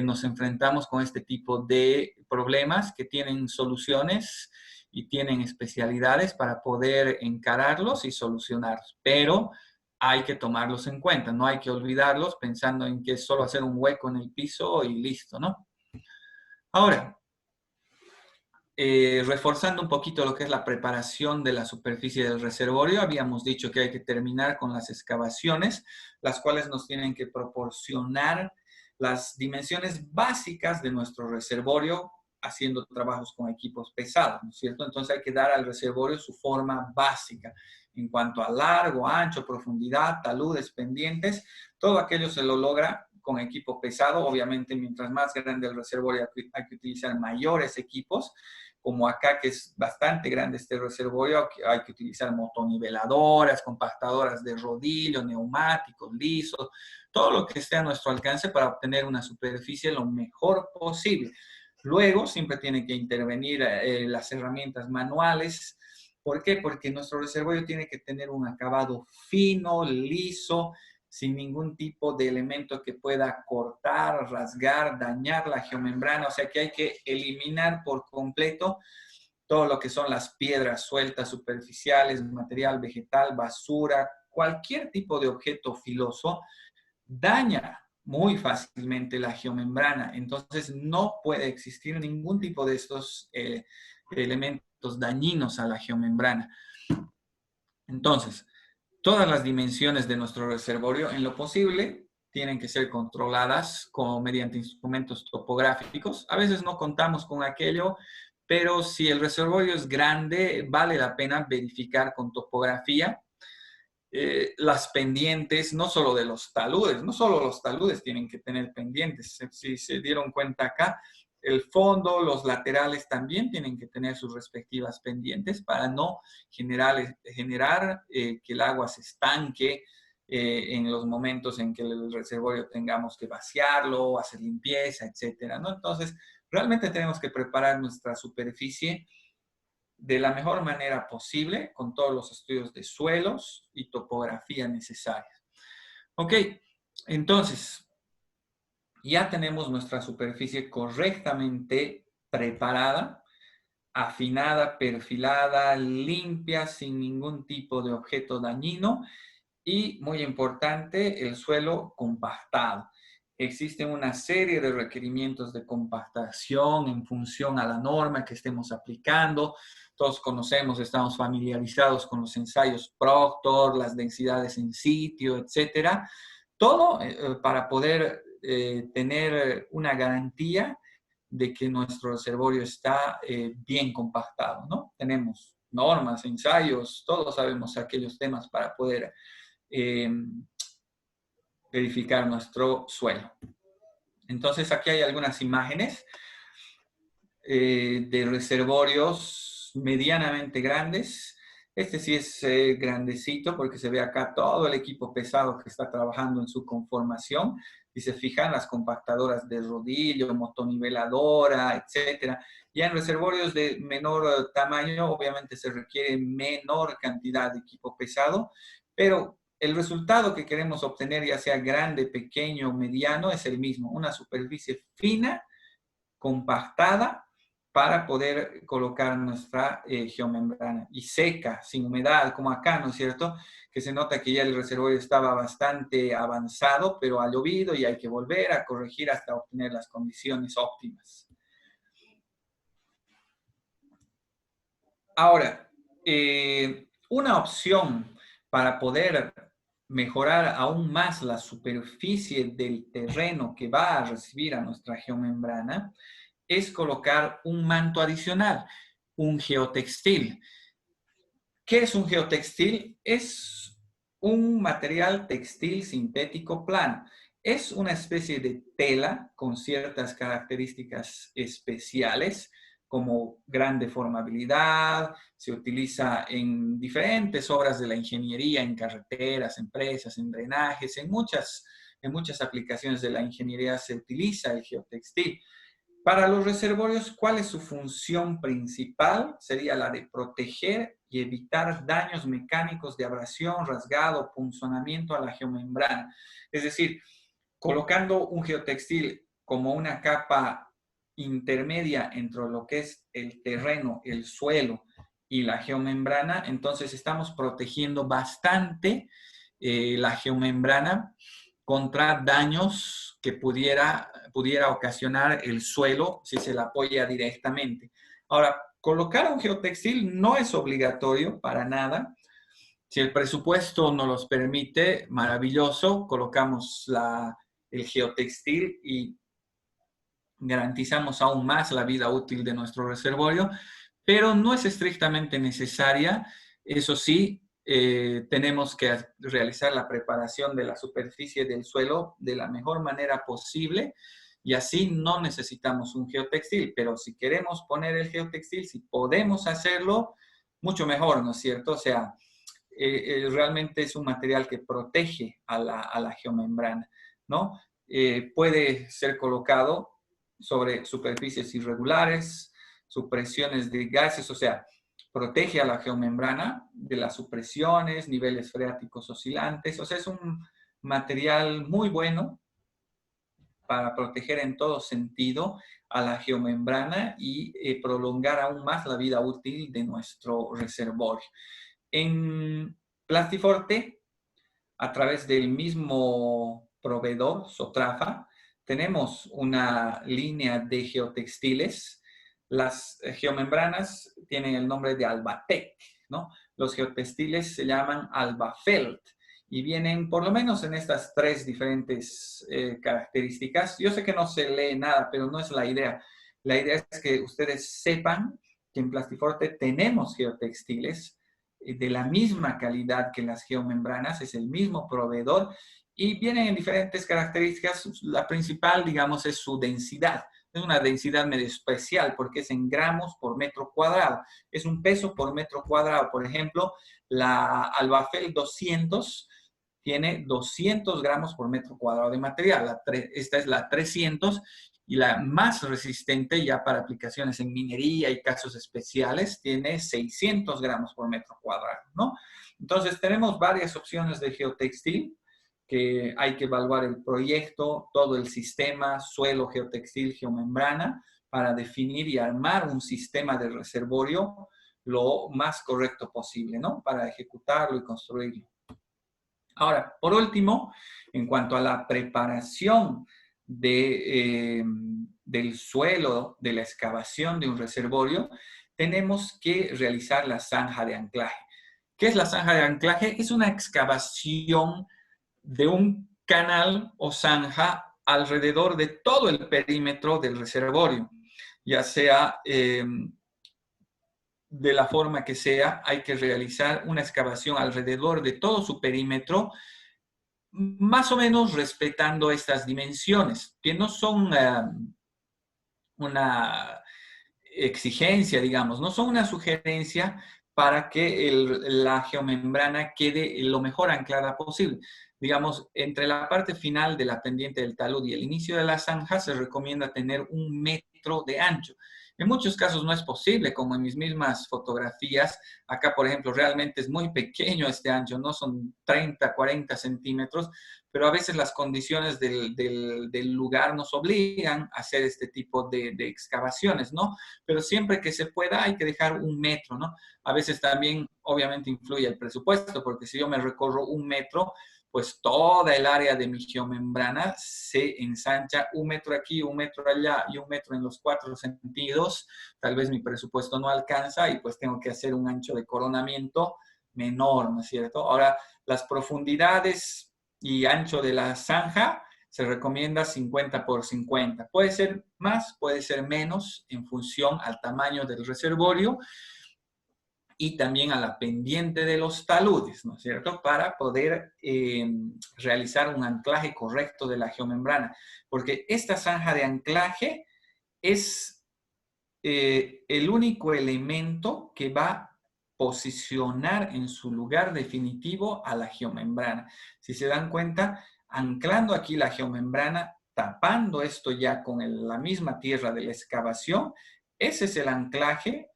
Nos enfrentamos con este tipo de problemas que tienen soluciones y tienen especialidades para poder encararlos y solucionarlos, pero hay que tomarlos en cuenta, no hay que olvidarlos pensando en que es solo hacer un hueco en el piso y listo, ¿no? Ahora, reforzando un poquito lo que es la preparación de la superficie del reservorio, habíamos dicho que hay que terminar con las excavaciones, las cuales nos tienen que proporcionar las dimensiones básicas de nuestro reservorio, haciendo trabajos con equipos pesados, ¿no es cierto? Entonces hay que dar al reservorio su forma básica en cuanto a largo, ancho, profundidad, taludes, pendientes, todo aquello se lo logra con equipo pesado. Obviamente, mientras más grande el reservorio, hay que utilizar mayores equipos, como acá, que es bastante grande este reservorio, hay que utilizar motoniveladoras, compactadoras de rodillo, neumáticos, lisos, todo lo que esté a nuestro alcance para obtener una superficie lo mejor posible. Luego, siempre tienen que intervenir las herramientas manuales. ¿Por qué? Porque nuestro reservorio tiene que tener un acabado fino, liso, sin ningún tipo de elemento que pueda cortar, rasgar, dañar la geomembrana. O sea que hay que eliminar por completo todo lo que son las piedras sueltas, superficiales, material vegetal, basura, cualquier tipo de objeto filoso daña muy fácilmente la geomembrana. Entonces no puede existir ningún tipo de estos elementos dañinos a la geomembrana. Entonces, todas las dimensiones de nuestro reservorio, en lo posible, tienen que ser controladas mediante instrumentos topográficos. A veces no contamos con aquello, pero si el reservorio es grande, vale la pena verificar con topografía las pendientes, no solo de los taludes, no solo los taludes tienen que tener pendientes. Si se dieron cuenta acá, el fondo, los laterales también tienen que tener sus respectivas pendientes para no generar que el agua se estanque en los momentos en que el reservorio tengamos que vaciarlo, hacer limpieza, etcétera, ¿no? Entonces, realmente tenemos que preparar nuestra superficie de la mejor manera posible, con todos los estudios de suelos y topografía necesarias. Ok, entonces, ya tenemos nuestra superficie correctamente preparada, afinada, perfilada, limpia, sin ningún tipo de objeto dañino y, muy importante, el suelo compactado. Existen una serie de requerimientos de compactación en función a la norma que estemos aplicando. todos conocemos, estamos familiarizados con los ensayos Proctor, las densidades en sitio, etcétera. Todo para poder tener una garantía de que nuestro reservorio está bien compactado, ¿no? Tenemos normas, ensayos, todos sabemos aquellos temas para poder verificar nuestro suelo. Entonces, aquí hay algunas imágenes de reservorios medianamente grandes. Este sí es grandecito porque se ve acá todo el equipo pesado que está trabajando en su conformación. Y se fijan las compactadoras de rodillo, motoniveladora, etcétera. Ya en reservorios de menor tamaño, obviamente se requiere menor cantidad de equipo pesado, pero el resultado que queremos obtener, ya sea grande, pequeño o mediano, es el mismo. Una superficie fina, compactada, para poder colocar nuestra geomembrana. Y seca, sin humedad, como acá, ¿no es cierto? Que se nota que ya el reservorio estaba bastante avanzado, pero ha llovido y hay que volver a corregir hasta obtener las condiciones óptimas. Ahora, una opción para poder mejorar aún más la superficie del terreno que va a recibir a nuestra geomembrana es colocar un manto adicional, un geotextil. ¿Qué es un geotextil? Es un material textil sintético plano. Es una especie de tela con ciertas características especiales, como gran deformabilidad, se utiliza en diferentes obras de la ingeniería, en carreteras, en presas, en drenajes, en muchas aplicaciones de la ingeniería se utiliza el geotextil. Para los reservorios, ¿cuál es su función principal? Sería la de proteger y evitar daños mecánicos de abrasión, rasgado, punzonamiento a la geomembrana. Es decir, colocando un geotextil como una capa intermedia entre lo que es el terreno, el suelo y la geomembrana, entonces estamos protegiendo bastante la geomembrana contra daños que pudiera ocasionar el suelo si se la apoya directamente. Ahora, colocar un geotextil no es obligatorio para nada. Si el presupuesto nos los permite, maravilloso, colocamos el geotextil y garantizamos aún más la vida útil de nuestro reservorio, pero no es estrictamente necesaria. Eso sí, tenemos que realizar la preparación de la superficie del suelo de la mejor manera posible y así no necesitamos un geotextil, pero si queremos poner el geotextil, si podemos hacerlo, mucho mejor, ¿no es cierto? O sea, realmente es un material que protege a la geomembrana, ¿no? Puede ser colocado sobre superficies irregulares, supresiones de gases, o sea, protege a la geomembrana de las supresiones, niveles freáticos oscilantes, o sea, es un material muy bueno para proteger en todo sentido a la geomembrana y prolongar aún más la vida útil de nuestro reservorio. En Plastiforte, a través del mismo proveedor, Sotrafa, tenemos una línea de geotextiles. Las geomembranas tienen el nombre de Albatec, ¿no? Los geotextiles se llaman Albafelt y vienen por lo menos en estas tres diferentes características. Yo sé que no se lee nada, pero no es la idea. La idea es que ustedes sepan que en Plastiforte tenemos geotextiles de la misma calidad que las geomembranas, es el mismo proveedor y vienen en diferentes características. La principal, digamos, es su densidad. Es una densidad medio especial porque es en gramos por metro cuadrado. Es un peso por metro cuadrado. Por ejemplo, la Albafel 200 tiene 200 gramos por metro cuadrado de material. Esta es la 300 y la más resistente ya para aplicaciones en minería y casos especiales tiene 600 gramos por metro cuadrado, ¿no? Entonces tenemos varias opciones de geotextil que hay que evaluar el proyecto, todo el sistema, suelo, geotextil, geomembrana, para definir y armar un sistema de reservorio lo más correcto posible, ¿no? Para ejecutarlo y construirlo. Ahora, por último, en cuanto a la preparación del suelo, de la excavación de un reservorio, tenemos que realizar la zanja de anclaje. ¿Qué es la zanja de anclaje? Es una excavación de un canal o zanja alrededor de todo el perímetro del reservorio, ya sea de la forma que sea, hay que realizar una excavación alrededor de todo su perímetro, más o menos respetando estas dimensiones, que no son una exigencia, digamos, no son una sugerencia para que la geomembrana quede lo mejor anclada posible. Digamos, entre la parte final de la pendiente del talud y el inicio de la zanja se recomienda tener 1 metro de ancho. En muchos casos no es posible, como en mis mismas fotografías. Acá, por ejemplo, realmente es muy pequeño este ancho, no son 30, 40 centímetros, pero a veces las condiciones del lugar nos obligan a hacer este tipo de excavaciones, ¿no? Pero siempre que se pueda hay que dejar 1 metro, ¿no? A veces también, obviamente, influye el presupuesto, porque si yo me recorro 1 metro, pues toda el área de mi geomembrana se ensancha 1 metro aquí, 1 metro allá y 1 metro en los 4 sentidos. Tal vez mi presupuesto no alcanza y pues tengo que hacer un ancho de coronamiento menor, ¿no es cierto? Ahora, las profundidades y ancho de la zanja se recomienda 50 por 50. Puede ser más, puede ser menos en función al tamaño del reservorio y también a la pendiente de los taludes, ¿no es cierto? Para poder realizar un anclaje correcto de la geomembrana. Porque esta zanja de anclaje es el único elemento que va a posicionar en su lugar definitivo a la geomembrana. Si se dan cuenta, anclando aquí la geomembrana, tapando esto ya con la misma tierra de la excavación, ese es el anclaje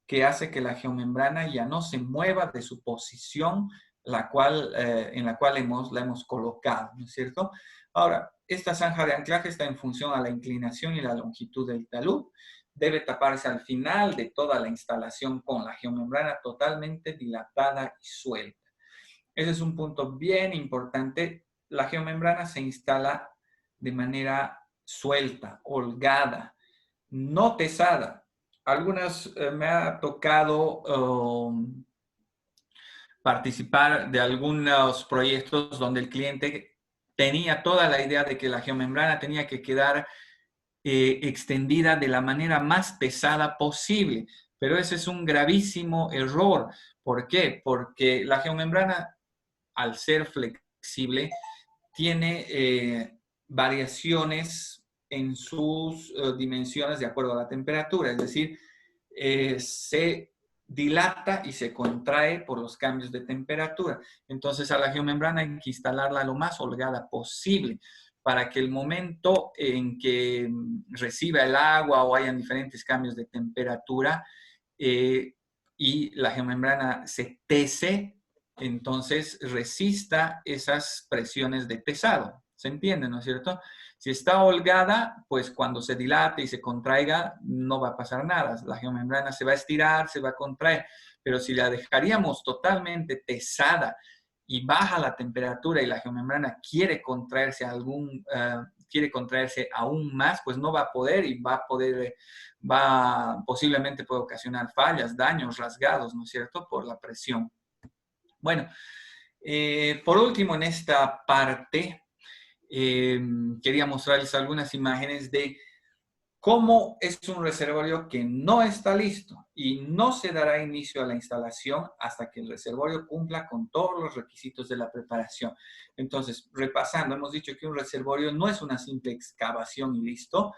que hace que la geomembrana ya no se mueva de su posición en la cual la hemos colocado, ¿no es cierto? Ahora, esta zanja de anclaje está en función a la inclinación y la longitud del talud. Debe taparse al final de toda la instalación con la geomembrana totalmente dilatada y suelta. Ese es un punto bien importante. La geomembrana se instala de manera suelta, holgada, no pesada. Algunas me ha tocado participar de algunos proyectos donde el cliente tenía toda la idea de que la geomembrana tenía que quedar extendida de la manera más pesada posible. Pero ese es un gravísimo error. ¿Por qué? Porque la geomembrana, al ser flexible, tiene variaciones en sus dimensiones de acuerdo a la temperatura. Es decir, se dilata y se contrae por los cambios de temperatura. Entonces, a la geomembrana hay que instalarla lo más holgada posible para que el momento en que reciba el agua o hayan diferentes cambios de temperatura y la geomembrana se tese, entonces resista esas presiones de pesado. ¿Se entiende, no es cierto? Si está holgada, pues cuando se dilate y se contraiga, no va a pasar nada. La geomembrana se va a estirar, se va a contraer. Pero si la dejaríamos totalmente pesada y baja la temperatura y la geomembrana quiere contraerse aún más, pues no va a poder y posiblemente puede ocasionar fallas, daños, rasgados, ¿no es cierto? Por la presión. Bueno, por último, en esta parte, quería mostrarles algunas imágenes de cómo es un reservorio que no está listo y no se dará inicio a la instalación hasta que el reservorio cumpla con todos los requisitos de la preparación. Entonces, repasando, hemos dicho que un reservorio no es una simple excavación y listo.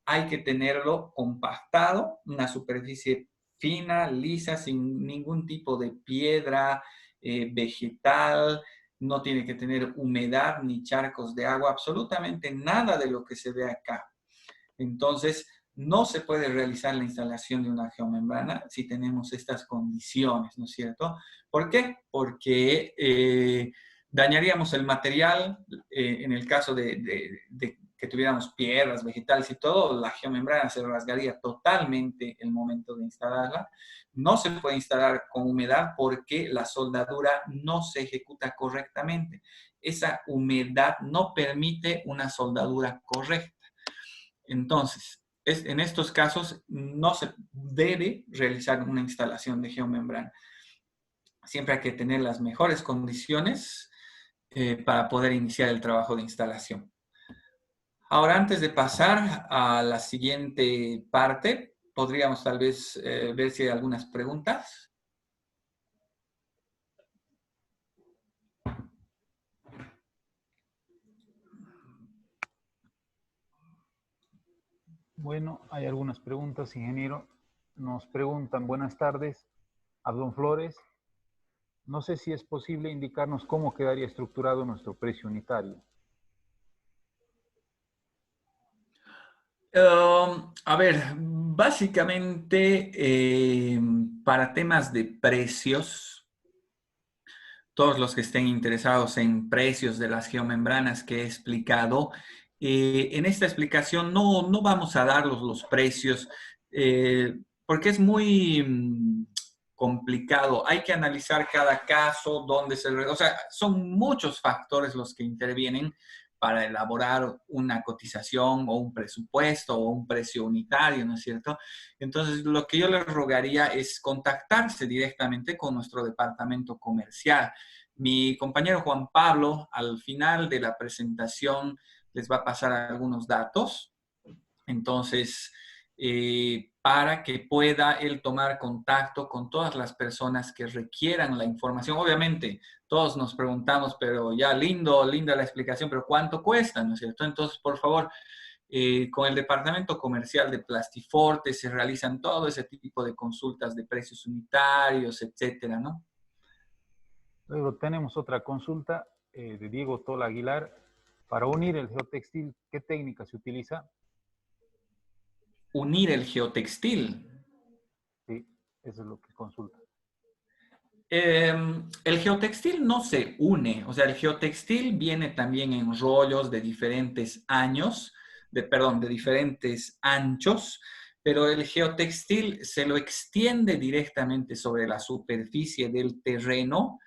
Hay que tenerlo compactado, una superficie fina, lisa, sin ningún tipo de piedra, vegetal, no tiene que tener humedad ni charcos de agua, absolutamente nada de lo que se ve acá. Entonces, no se puede realizar la instalación de una geomembrana si tenemos estas condiciones, ¿no es cierto? ¿Por qué? Porque dañaríamos el material en el caso de que tuviéramos piedras, vegetales y todo, la geomembrana se rasgaría totalmente el momento de instalarla. No se puede instalar con humedad porque la soldadura no se ejecuta correctamente. Esa humedad no permite una soldadura correcta. Entonces, En estos casos no se debe realizar una instalación de geomembrana. Siempre hay que tener las mejores condiciones para poder iniciar el trabajo de instalación. Ahora, antes de pasar a la siguiente parte, podríamos tal vez ver si hay algunas preguntas. Bueno, hay algunas preguntas, ingeniero. Nos preguntan, buenas tardes, Abdón Flores. No sé si es posible indicarnos cómo quedaría estructurado nuestro precio unitario. A ver, básicamente para temas de precios, todos los que estén interesados en precios de las geomembranas que he explicado, en esta explicación no vamos a dar los precios porque es muy complicado. Hay que analizar cada caso, dónde se... O sea, son muchos factores los que intervienen para elaborar una cotización o un presupuesto o un precio unitario, ¿no es cierto? Entonces, lo que yo les rogaría es contactarse directamente con nuestro departamento comercial. Mi compañero Juan Pablo, al final de la presentación, les va a pasar algunos datos. Entonces, para que pueda él tomar contacto con todas las personas que requieran la información. Obviamente, todos nos preguntamos, pero ya linda la explicación, pero ¿cuánto cuesta? ¿No es cierto? Entonces, por favor, con el departamento comercial de Plastiforte se realizan todo ese tipo de consultas de precios unitarios, etcétera, ¿no? Luego tenemos otra consulta de Diego Tola Aguilar. Para unir el geotextil, ¿qué técnica se utiliza? Unir el geotextil. Sí, eso es lo que consulta. El geotextil no se une, o sea, el geotextil viene también en rollos de diferentes años, de diferentes anchos, pero el geotextil se lo extiende directamente sobre la superficie del terreno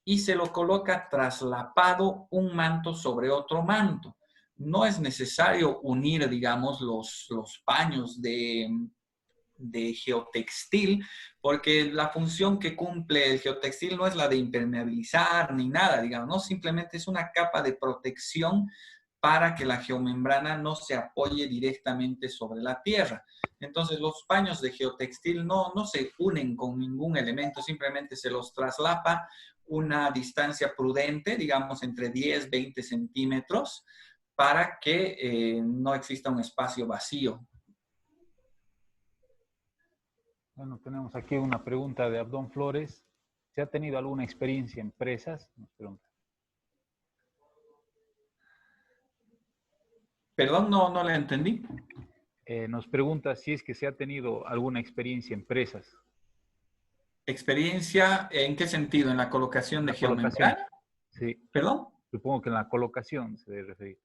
y se lo coloca traslapado un manto sobre otro manto. No es necesario unir, digamos, los paños de geotextil, porque la función que cumple el geotextil no es la de impermeabilizar ni nada, digamos, ¿no? Simplemente es una capa de protección para que la geomembrana no se apoye directamente sobre la tierra. Entonces, los paños de geotextil no se unen con ningún elemento, simplemente se los traslapa una distancia prudente, digamos entre 10, 20 centímetros, para que no exista un espacio vacío. Bueno, tenemos aquí una pregunta de Abdón Flores. ¿Se ha tenido alguna experiencia en presas? Nos pregunta. Perdón, no la entendí. Nos pregunta si es que se ha tenido alguna experiencia en presas. ¿Experiencia en qué sentido? ¿En la colocación de La colocación. geomembrana? Sí, ¿Perdón? supongo que en la colocación se debe referir.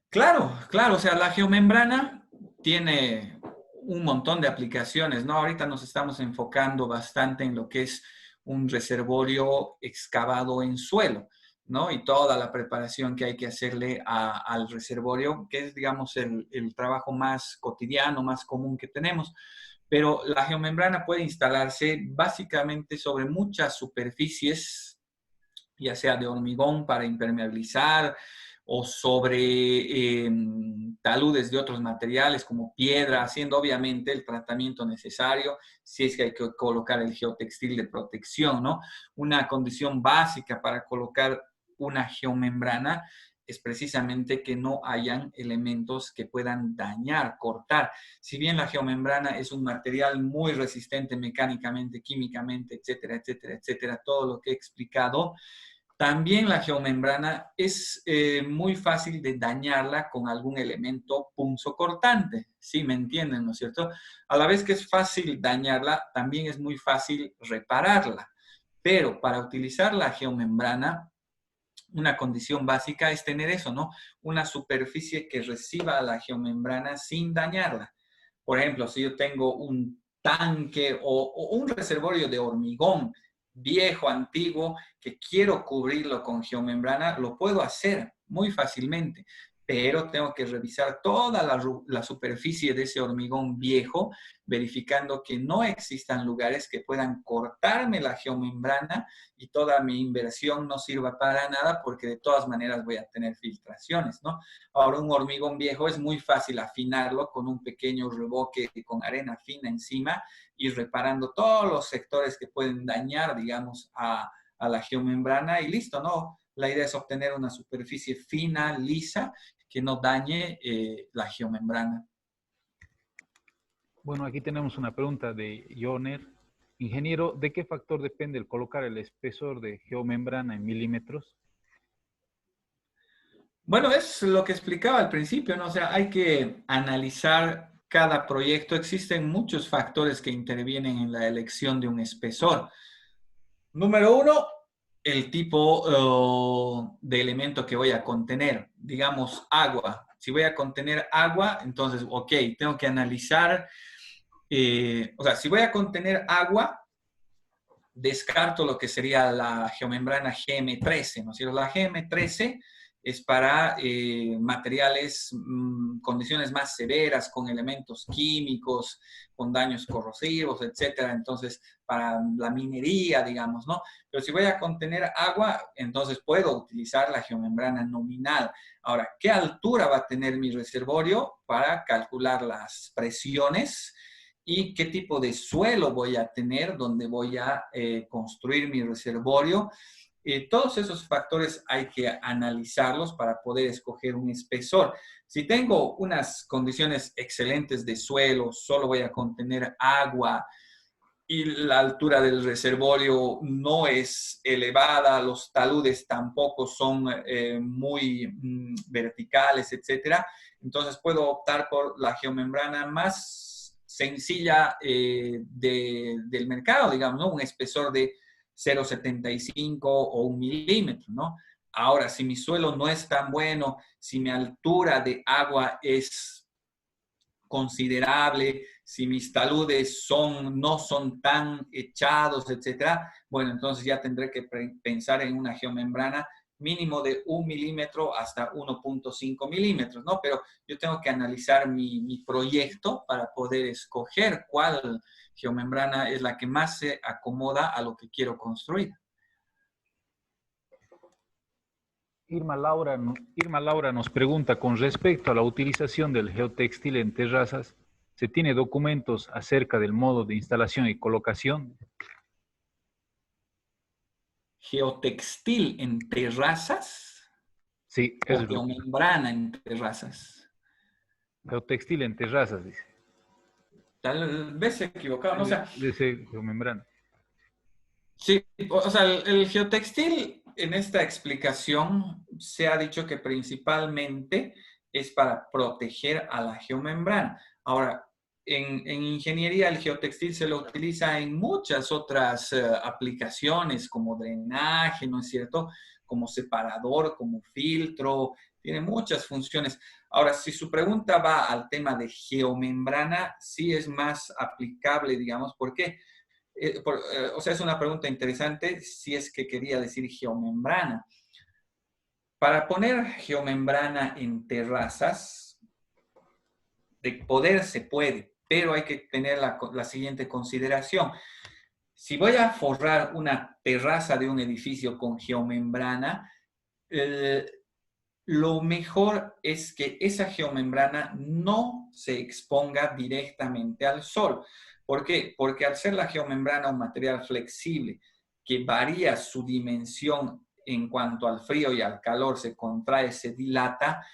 Claro, o sea, la geomembrana tiene un montón de aplicaciones, ¿no? Ahorita nos estamos enfocando bastante en lo que es un reservorio excavado en suelo, ¿no? Y toda la preparación que hay que hacerle al reservorio, que es, digamos, el trabajo más cotidiano, más común que tenemos. Pero la geomembrana puede instalarse básicamente sobre muchas superficies, ya sea de hormigón para impermeabilizar o sobre taludes de otros materiales como piedra, haciendo obviamente el tratamiento necesario si es que hay que colocar el geotextil de protección, ¿no? Una condición básica para colocar una geomembrana es precisamente que no hayan elementos que puedan dañar, cortar. Si bien la geomembrana es un material muy resistente mecánicamente, químicamente, etcétera, etcétera, etcétera, todo lo que he explicado, también la geomembrana es muy fácil de dañarla con algún elemento punzocortante. ¿Sí me entienden, no es cierto? A la vez que es fácil dañarla, también es muy fácil repararla. Pero para utilizar la geomembrana, una condición básica es tener eso, ¿no? Una superficie que reciba la geomembrana sin dañarla. Por ejemplo, si yo tengo un tanque o un reservorio de hormigón viejo, antiguo, que quiero cubrirlo con geomembrana, lo puedo hacer muy fácilmente. pero tengo que revisar toda la superficie de ese hormigón viejo, verificando que no existan lugares que puedan cortarme la geomembrana y toda mi inversión no sirva para nada porque de todas maneras voy a tener filtraciones, ¿no? Ahora, un hormigón viejo es muy fácil afinarlo con un pequeño revoque con arena fina encima y reparando todos los sectores que pueden dañar, digamos, a la geomembrana y listo, ¿no? La idea es obtener una superficie fina, lisa, que no dañe la geomembrana. Bueno, aquí tenemos una pregunta de Joner. Ingeniero, ¿de qué factor depende el colocar el espesor de geomembrana en milímetros? Bueno, es lo que explicaba al principio, ¿no? O sea, hay que analizar cada proyecto. Existen muchos factores que intervienen en la elección de un espesor. Número uno, el tipo de elemento que voy a contener. Digamos, agua. Si voy a contener agua, entonces, ok, tengo que analizar. O sea, si voy a contener agua, descarto lo que sería la geomembrana GM13, ¿no es cierto? La GM13 es para materiales, condiciones más severas, con elementos químicos, con daños corrosivos, etcétera. Entonces, para la minería, digamos, ¿no? Pero si voy a contener agua, entonces puedo utilizar la geomembrana nominal. Ahora, ¿qué altura va a tener mi reservorio para calcular las presiones? Y qué tipo de suelo voy a tener, donde voy a construir mi reservorio. Todos esos factores hay que analizarlos para poder escoger un espesor. Si tengo unas condiciones excelentes de suelo, solo voy a contener agua y la altura del reservorio no es elevada, los taludes tampoco son muy verticales, etcétera. Entonces puedo optar por la geomembrana más sencilla del mercado, digamos, ¿no? Un espesor de 0,75 o 1 milímetro, ¿no? Ahora, si mi suelo no es tan bueno, si mi altura de agua es considerable, si mis taludes no son tan echados, etcétera, bueno, entonces ya tendré que pensar en una geomembrana mínimo de 1 milímetro hasta 1,5 milímetros, ¿no? Pero yo tengo que analizar mi proyecto para poder escoger cuál geomembrana es la que más se acomoda a lo que quiero construir. Irma Laura nos pregunta con respecto a la utilización del geotextil en terrazas, ¿se tiene documentos acerca del modo de instalación y colocación? ¿Geotextil en terrazas? Sí, ¿O eso es lo que... geomembrana en terrazas? Geotextil en terrazas, dice. Tal vez equivocado, ¿no? O sea, Dice geomembrana. sí, o sea, el geotextil en esta explicación se ha dicho que principalmente es para proteger a la geomembrana. Ahora, en ingeniería el geotextil se lo utiliza en muchas otras aplicaciones como drenaje, ¿no es cierto? Como separador, como filtro, tiene muchas funciones. Ahora, si su pregunta va al tema de geomembrana, sí es más aplicable, digamos, ¿por qué? O sea, es una pregunta interesante si es que quería decir geomembrana. Para poner geomembrana en terrazas, de poder se puede, pero hay que tener la siguiente consideración. Si voy a forrar una terraza de un edificio con geomembrana, lo mejor es que esa geomembrana no se exponga directamente al sol. ¿Por qué? Porque al ser la geomembrana un material flexible que varía su dimensión en cuanto al frío y al calor, se contrae, se dilata,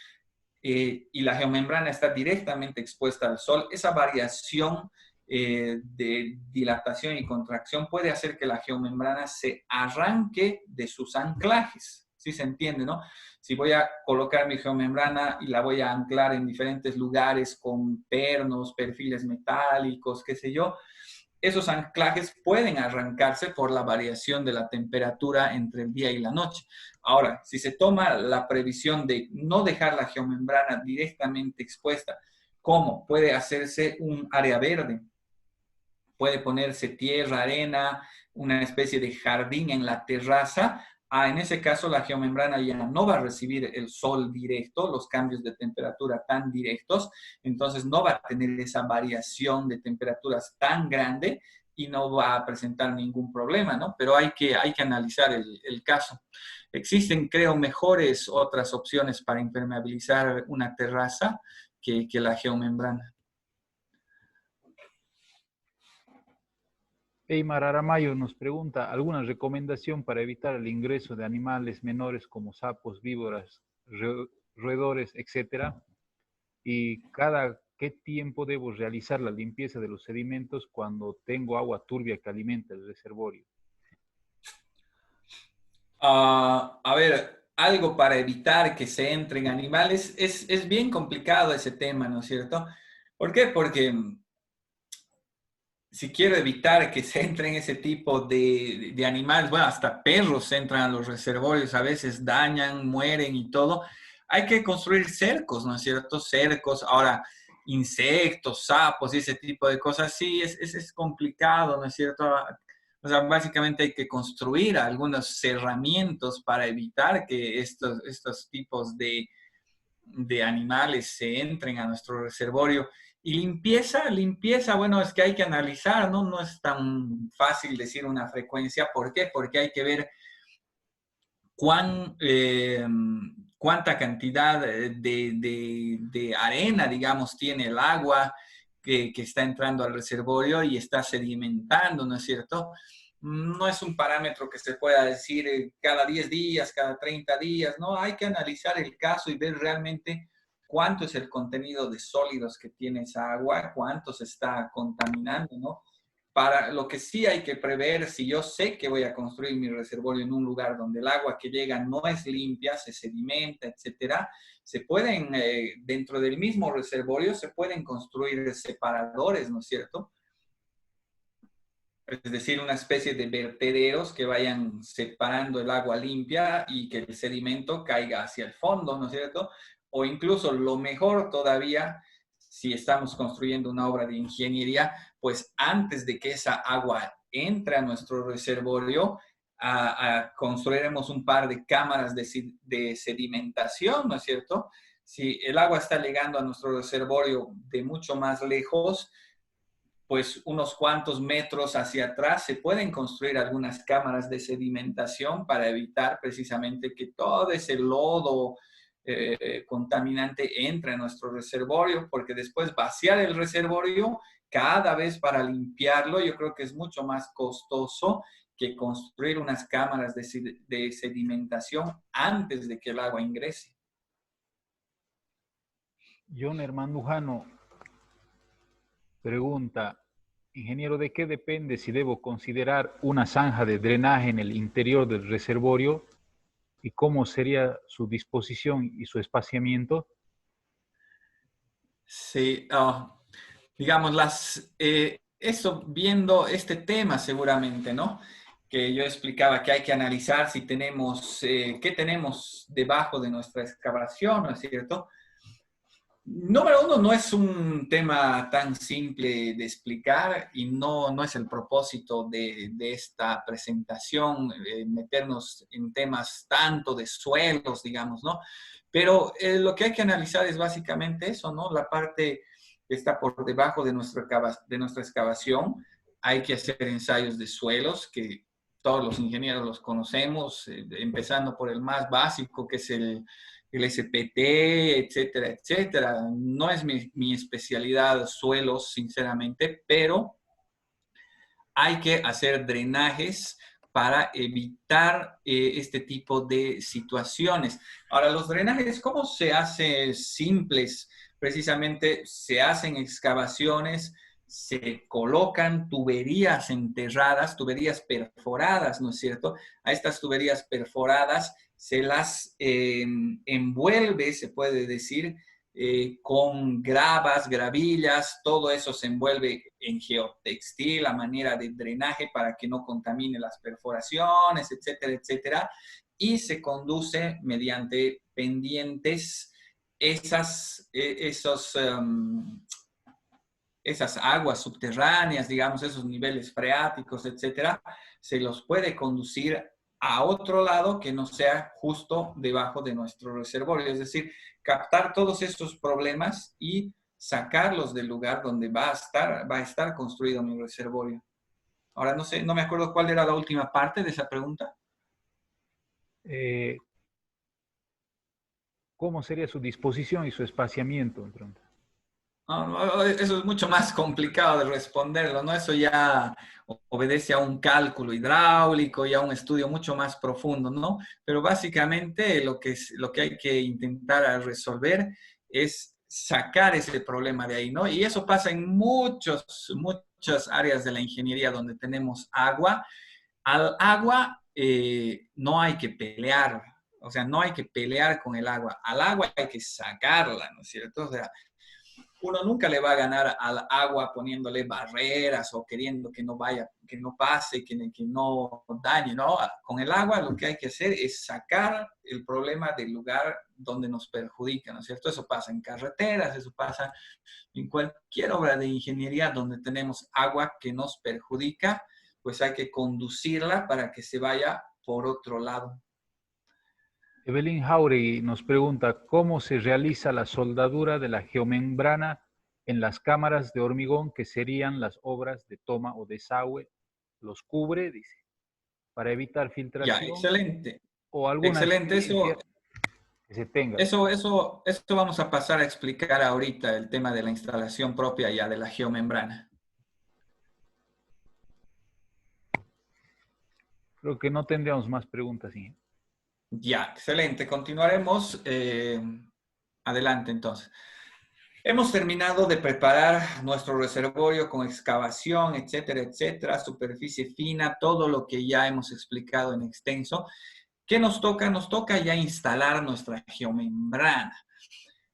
y la geomembrana está directamente expuesta al sol, esa variación de dilatación y contracción puede hacer que la geomembrana se arranque de sus anclajes. ¿Sí se entiende, no? Si voy a colocar mi geomembrana y la voy a anclar en diferentes lugares con pernos, perfiles metálicos, qué sé yo, esos anclajes pueden arrancarse por la variación de la temperatura entre el día y la noche. Ahora, si se toma la previsión de no dejar la geomembrana directamente expuesta, ¿cómo? Puede hacerse un área verde, puede ponerse tierra, arena, una especie de jardín en la terraza en ese caso la geomembrana ya no va a recibir el sol directo, los cambios de temperatura tan directos, entonces no va a tener esa variación de temperaturas tan grande y no va a presentar ningún problema, ¿no? Pero hay que analizar el caso. Existen, creo, mejores otras opciones para impermeabilizar una terraza que la geomembrana. Eymar Aramayo nos pregunta, ¿alguna recomendación para evitar el ingreso de animales menores como sapos, víboras, roedores, etcétera? ¿Y cada qué tiempo debo realizar la limpieza de los sedimentos cuando tengo agua turbia que alimenta el reservorio? A ver, algo para evitar que se entren animales, es bien complicado ese tema, ¿no es cierto? ¿Por qué? Porque si quiero evitar que se entren ese tipo de animales, bueno, hasta perros entran a los reservorios, a veces dañan, mueren y todo, hay que construir cercos, ¿no es cierto? Cercos, ahora insectos, sapos y ese tipo de cosas, sí, es complicado, ¿no es cierto? O sea, básicamente hay que construir algunos cerramientos para evitar que estos tipos de animales se entren a nuestro reservorio. Y limpieza, bueno, es que hay que analizar, ¿no? No es tan fácil decir una frecuencia. ¿Por qué? Porque hay que ver cuánta cantidad de arena, digamos, tiene el agua que está entrando al reservorio y está sedimentando, ¿no es cierto? No es un parámetro que se pueda decir cada 10 días, cada 30 días, ¿no? Hay que analizar el caso y ver realmente cuánto es el contenido de sólidos que tiene esa agua, cuánto se está contaminando, ¿no? Para lo que sí hay que prever, si yo sé que voy a construir mi reservorio en un lugar donde el agua que llega no es limpia, se sedimenta, etcétera, se pueden, dentro del mismo reservorio, se pueden construir separadores, ¿no es cierto? Es decir, una especie de vertederos que vayan separando el agua limpia y que el sedimento caiga hacia el fondo, ¿no es cierto? O incluso lo mejor todavía, si estamos construyendo una obra de ingeniería, pues antes de que esa agua entre a nuestro reservorio, construiremos un par de cámaras de sedimentación, ¿no es cierto? Si el agua está llegando a nuestro reservorio de mucho más lejos, pues unos cuantos metros hacia atrás se pueden construir algunas cámaras de sedimentación para evitar precisamente que todo ese lodo contaminante entre a nuestro reservorio, porque después vaciar el reservorio cada vez para limpiarlo, yo creo que es mucho más costoso que construir unas cámaras de sedimentación antes de que el agua ingrese. John Hermandujano pregunta, ingeniero, ¿de qué depende si debo considerar una zanja de drenaje en el interior del reservorio y cómo sería su disposición y su espaciamiento? Sí, digamos, eso viendo este tema seguramente, ¿no? Que yo explicaba que hay que analizar si tenemos, qué tenemos debajo de nuestra excavación, ¿no es cierto? Número uno, no es un tema tan simple de explicar y no es el propósito de esta presentación, meternos en temas tanto de suelos, digamos, ¿no? Pero lo que hay que analizar es básicamente eso, ¿no? La parte que está por debajo de nuestra excavación. Hay que hacer ensayos de suelos que todos los ingenieros los conocemos, empezando por el más básico, que es el SPT, etcétera, etcétera. No es mi especialidad suelos, sinceramente, pero hay que hacer drenajes para evitar este tipo de situaciones. Ahora, los drenajes, ¿cómo se hace simples? Precisamente se hacen excavaciones, se colocan tuberías enterradas, tuberías perforadas, ¿no es cierto? A estas tuberías perforadas se las envuelve, se puede decir, con gravas, gravillas, todo eso se envuelve en geotextil a manera de drenaje para que no contamine las perforaciones, etcétera, etcétera, y se conduce mediante pendientes esas aguas subterráneas, digamos, esos niveles freáticos, etcétera, se los puede conducir a otro lado que no sea justo debajo de nuestro reservorio. Es decir, captar todos esos problemas y sacarlos del lugar donde va a estar construido mi reservorio. Ahora no sé, no me acuerdo cuál era la última parte de esa pregunta. Eh, ¿Cómo sería su disposición y su espaciamiento? No, no, eso es mucho más complicado de responderlo, ¿no? Eso ya obedece a un cálculo hidráulico y a un estudio mucho más profundo, ¿no? Pero básicamente lo que hay que intentar resolver es sacar ese problema de ahí, ¿no? Y eso pasa en muchas áreas de la ingeniería donde tenemos agua. Al agua no hay que pelear, o sea, no hay que pelear con el agua. Al agua hay que sacarla, ¿no es cierto? O sea, uno nunca le va a ganar al agua poniéndole barreras o queriendo que no vaya, que no pase, que no dañe, ¿no? Con el agua lo que hay que hacer es sacar el problema del lugar donde nos perjudica, ¿no es cierto? Eso pasa en carreteras, eso pasa en cualquier obra de ingeniería donde tenemos agua que nos perjudica, pues hay que conducirla para que se vaya por otro lado. Evelyn Jauregui nos pregunta cómo se realiza la soldadura de la geomembrana en las cámaras de hormigón que serían las obras de toma o desagüe. ¿Los cubre, dice, para evitar Ya, filtración excelente. o alguna Excelente, experiencia que se tenga? eso vamos a pasar a explicar ahorita, el tema de la instalación propia ya de la geomembrana. Creo que no tendríamos más preguntas, ¿sí? Ya, excelente. Continuaremos. Adelante, entonces. Hemos terminado de preparar nuestro reservorio con excavación, etcétera, etcétera, superficie fina, todo lo que ya hemos explicado en extenso. ¿Qué nos toca? Nos toca ya instalar nuestra geomembrana.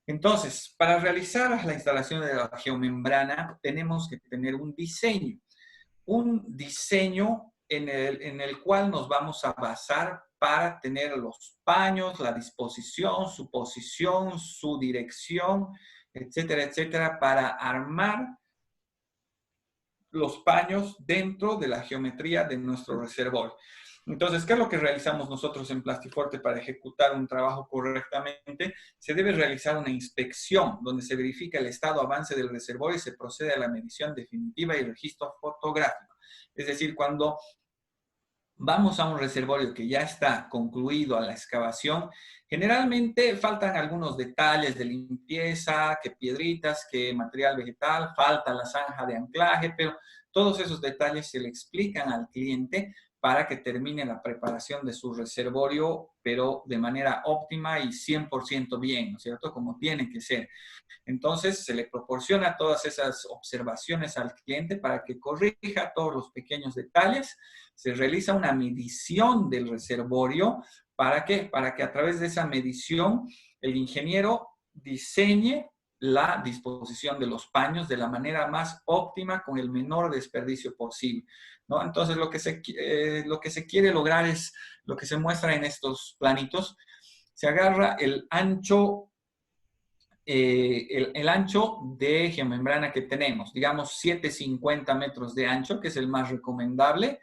Entonces, para realizar la instalación de la geomembrana, tenemos que tener un diseño en el cual nos vamos a basar para tener los paños, la disposición, su posición, su dirección, etcétera, etcétera, para armar los paños dentro de la geometría de nuestro reservorio. Entonces, ¿qué es lo que realizamos nosotros en Plastiforte para ejecutar un trabajo correctamente? Se debe realizar una inspección donde se verifica el estado avance del reservorio y se procede a la medición definitiva y registro fotográfico. Es decir, cuando vamos a un reservorio que ya está concluido a la excavación, generalmente faltan algunos detalles de limpieza, que piedritas, que material vegetal, falta la zanja de anclaje, pero todos esos detalles se le explican al cliente para que termine la preparación de su reservorio, pero de manera óptima y 100% bien, ¿no es cierto? Como tiene que ser. Entonces, se le proporciona todas esas observaciones al cliente para que corrija todos los pequeños detalles. Se realiza una medición del reservorio. ¿Para qué? Para que a través de esa medición el ingeniero diseñe la disposición de los paños de la manera más óptima con el menor desperdicio posible, ¿no? Entonces, lo que se quiere lograr es lo que se muestra en estos planitos. Se agarra el ancho de geomembrana que tenemos, digamos 750 metros de ancho, que es el más recomendable,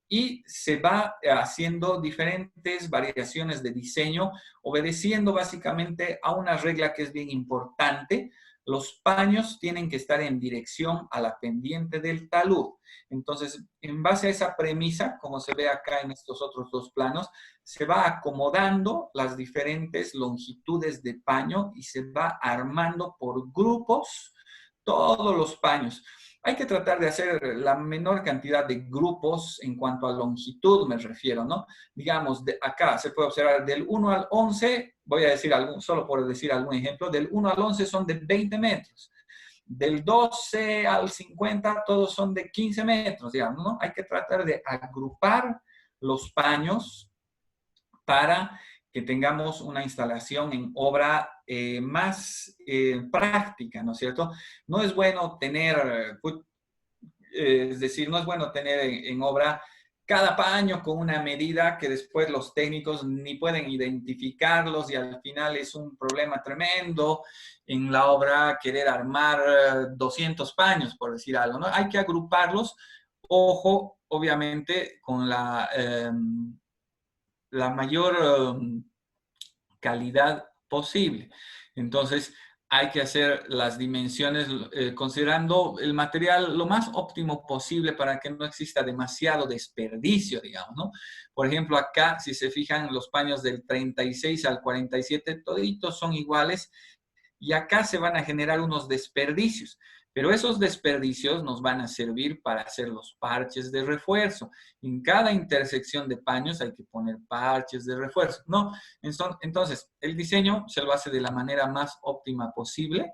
y se va haciendo diferentes variaciones de diseño, obedeciendo básicamente a una regla que es bien importante. Los paños tienen que estar en dirección a la pendiente del talud. Entonces, en base a esa premisa, como se ve acá en estos otros dos planos, se va acomodando las diferentes longitudes de paño y se va armando por grupos todos los paños. Hay que tratar de hacer la menor cantidad de grupos en cuanto a longitud, me refiero, ¿no? Digamos, acá se puede observar del 1 al 11, voy a decir solo por decir algún ejemplo, del 1 al 11 son de 20 metros. Del 12 al 50 todos son de 15 metros, digamos, ¿no? Hay que tratar de agrupar los paños para que tengamos una instalación en obra más práctica, ¿no es cierto? No es bueno tener, es decir, no es bueno tener en obra cada paño con una medida que después los técnicos ni pueden identificarlos y al final es un problema tremendo en la obra querer armar 200 paños, por decir algo, ¿no? Hay que agruparlos, ojo, obviamente, con la mayor calidad posible. Entonces, hay que hacer las dimensiones considerando el material lo más óptimo posible para que no exista demasiado desperdicio, digamos, ¿no? Por ejemplo, acá, si se fijan, los paños del 36 al 47, toditos son iguales y acá se van a generar unos desperdicios. Pero esos desperdicios nos van a servir para hacer los parches de refuerzo. En cada intersección de paños hay que poner parches de refuerzo, ¿no? Entonces, el diseño se lo hace de la manera más óptima posible,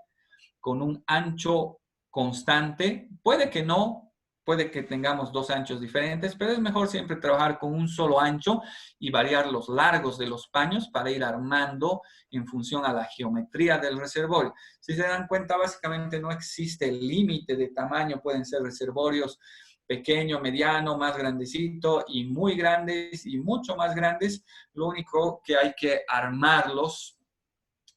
con un ancho constante. Puede que no, puede que tengamos dos anchos diferentes, pero es mejor siempre trabajar con un solo ancho y variar los largos de los paños para ir armando en función a la geometría del reservorio. Si se dan cuenta, básicamente no existe límite de tamaño. Pueden ser reservorios pequeño, mediano, más grandecito y muy grandes y mucho más grandes. Lo único que hay que armarlos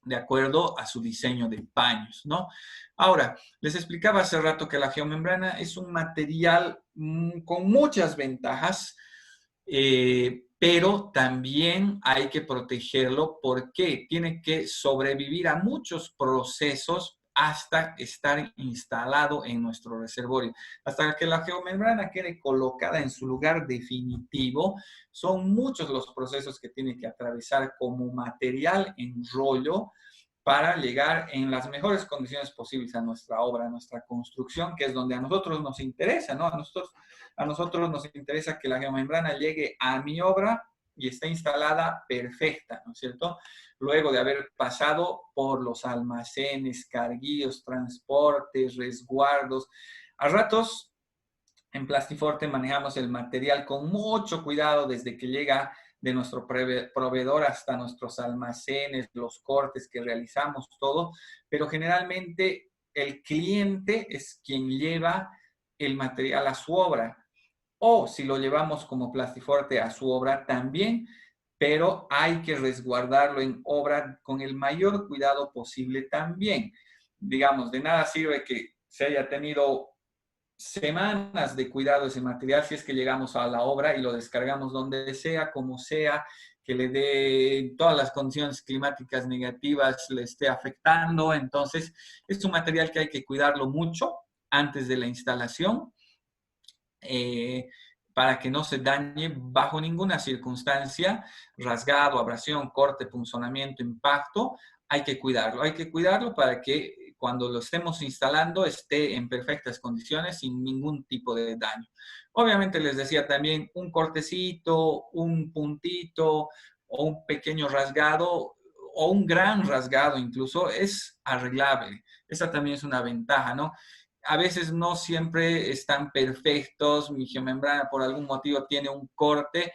de acuerdo a su diseño de paños, ¿no? Ahora, les explicaba hace rato que la geomembrana es un material con muchas ventajas, pero también hay que protegerlo porque tiene que sobrevivir a muchos procesos hasta estar instalado en nuestro reservorio. Hasta que la geomembrana quede colocada en su lugar definitivo, son muchos los procesos que tiene que atravesar como material en rollo para llegar en las mejores condiciones posibles a nuestra obra, a nuestra construcción, que es donde a nosotros nos interesa, ¿no? A nosotros nos interesa que la geomembrana llegue a mi obra y esté instalada perfecta, ¿no es cierto? Luego de haber pasado por los almacenes, carguillos, transportes, resguardos. A ratos, en Plastiforte manejamos el material con mucho cuidado desde que llega de nuestro proveedor hasta nuestros almacenes, los cortes que realizamos, todo, pero generalmente el cliente es quien lleva el material a su obra, o si lo llevamos como Plastiforte a su obra también, pero hay que resguardarlo en obra con el mayor cuidado posible también. Digamos, de nada sirve que se haya tenido semanas de cuidado de ese material si es que llegamos a la obra y lo descargamos donde sea, como sea, que le dé todas las condiciones climáticas negativas, le esté afectando. Entonces, es un material que hay que cuidarlo mucho antes de la instalación eh, para que no se dañe bajo ninguna circunstancia, rasgado, abrasión, corte, punzonamiento, impacto. Hay que cuidarlo para que cuando lo estemos instalando esté en perfectas condiciones sin ningún tipo de daño. Obviamente les decía también un cortecito, un puntito o un pequeño rasgado o un gran rasgado incluso es arreglable. Esa también es una ventaja, ¿no? A veces no siempre están perfectos, mi geomembrana por algún motivo tiene un corte,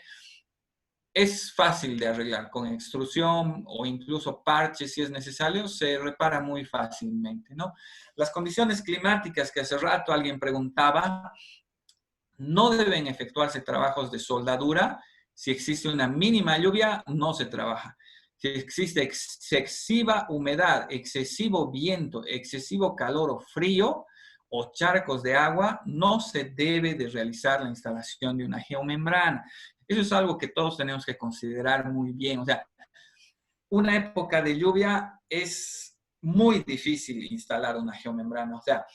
es fácil de arreglar con extrusión o incluso parches si es necesario, se repara muy fácilmente, ¿no? Las condiciones climáticas que hace rato alguien preguntaba, no deben efectuarse trabajos de soldadura. Si existe una mínima lluvia, no se trabaja. Si existe excesiva humedad, excesivo viento, excesivo calor o frío o charcos de agua, no se debe de realizar la instalación de una geomembrana. Eso es algo que todos tenemos que considerar muy bien. O sea, una época de lluvia es muy difícil instalar una geomembrana. O sea,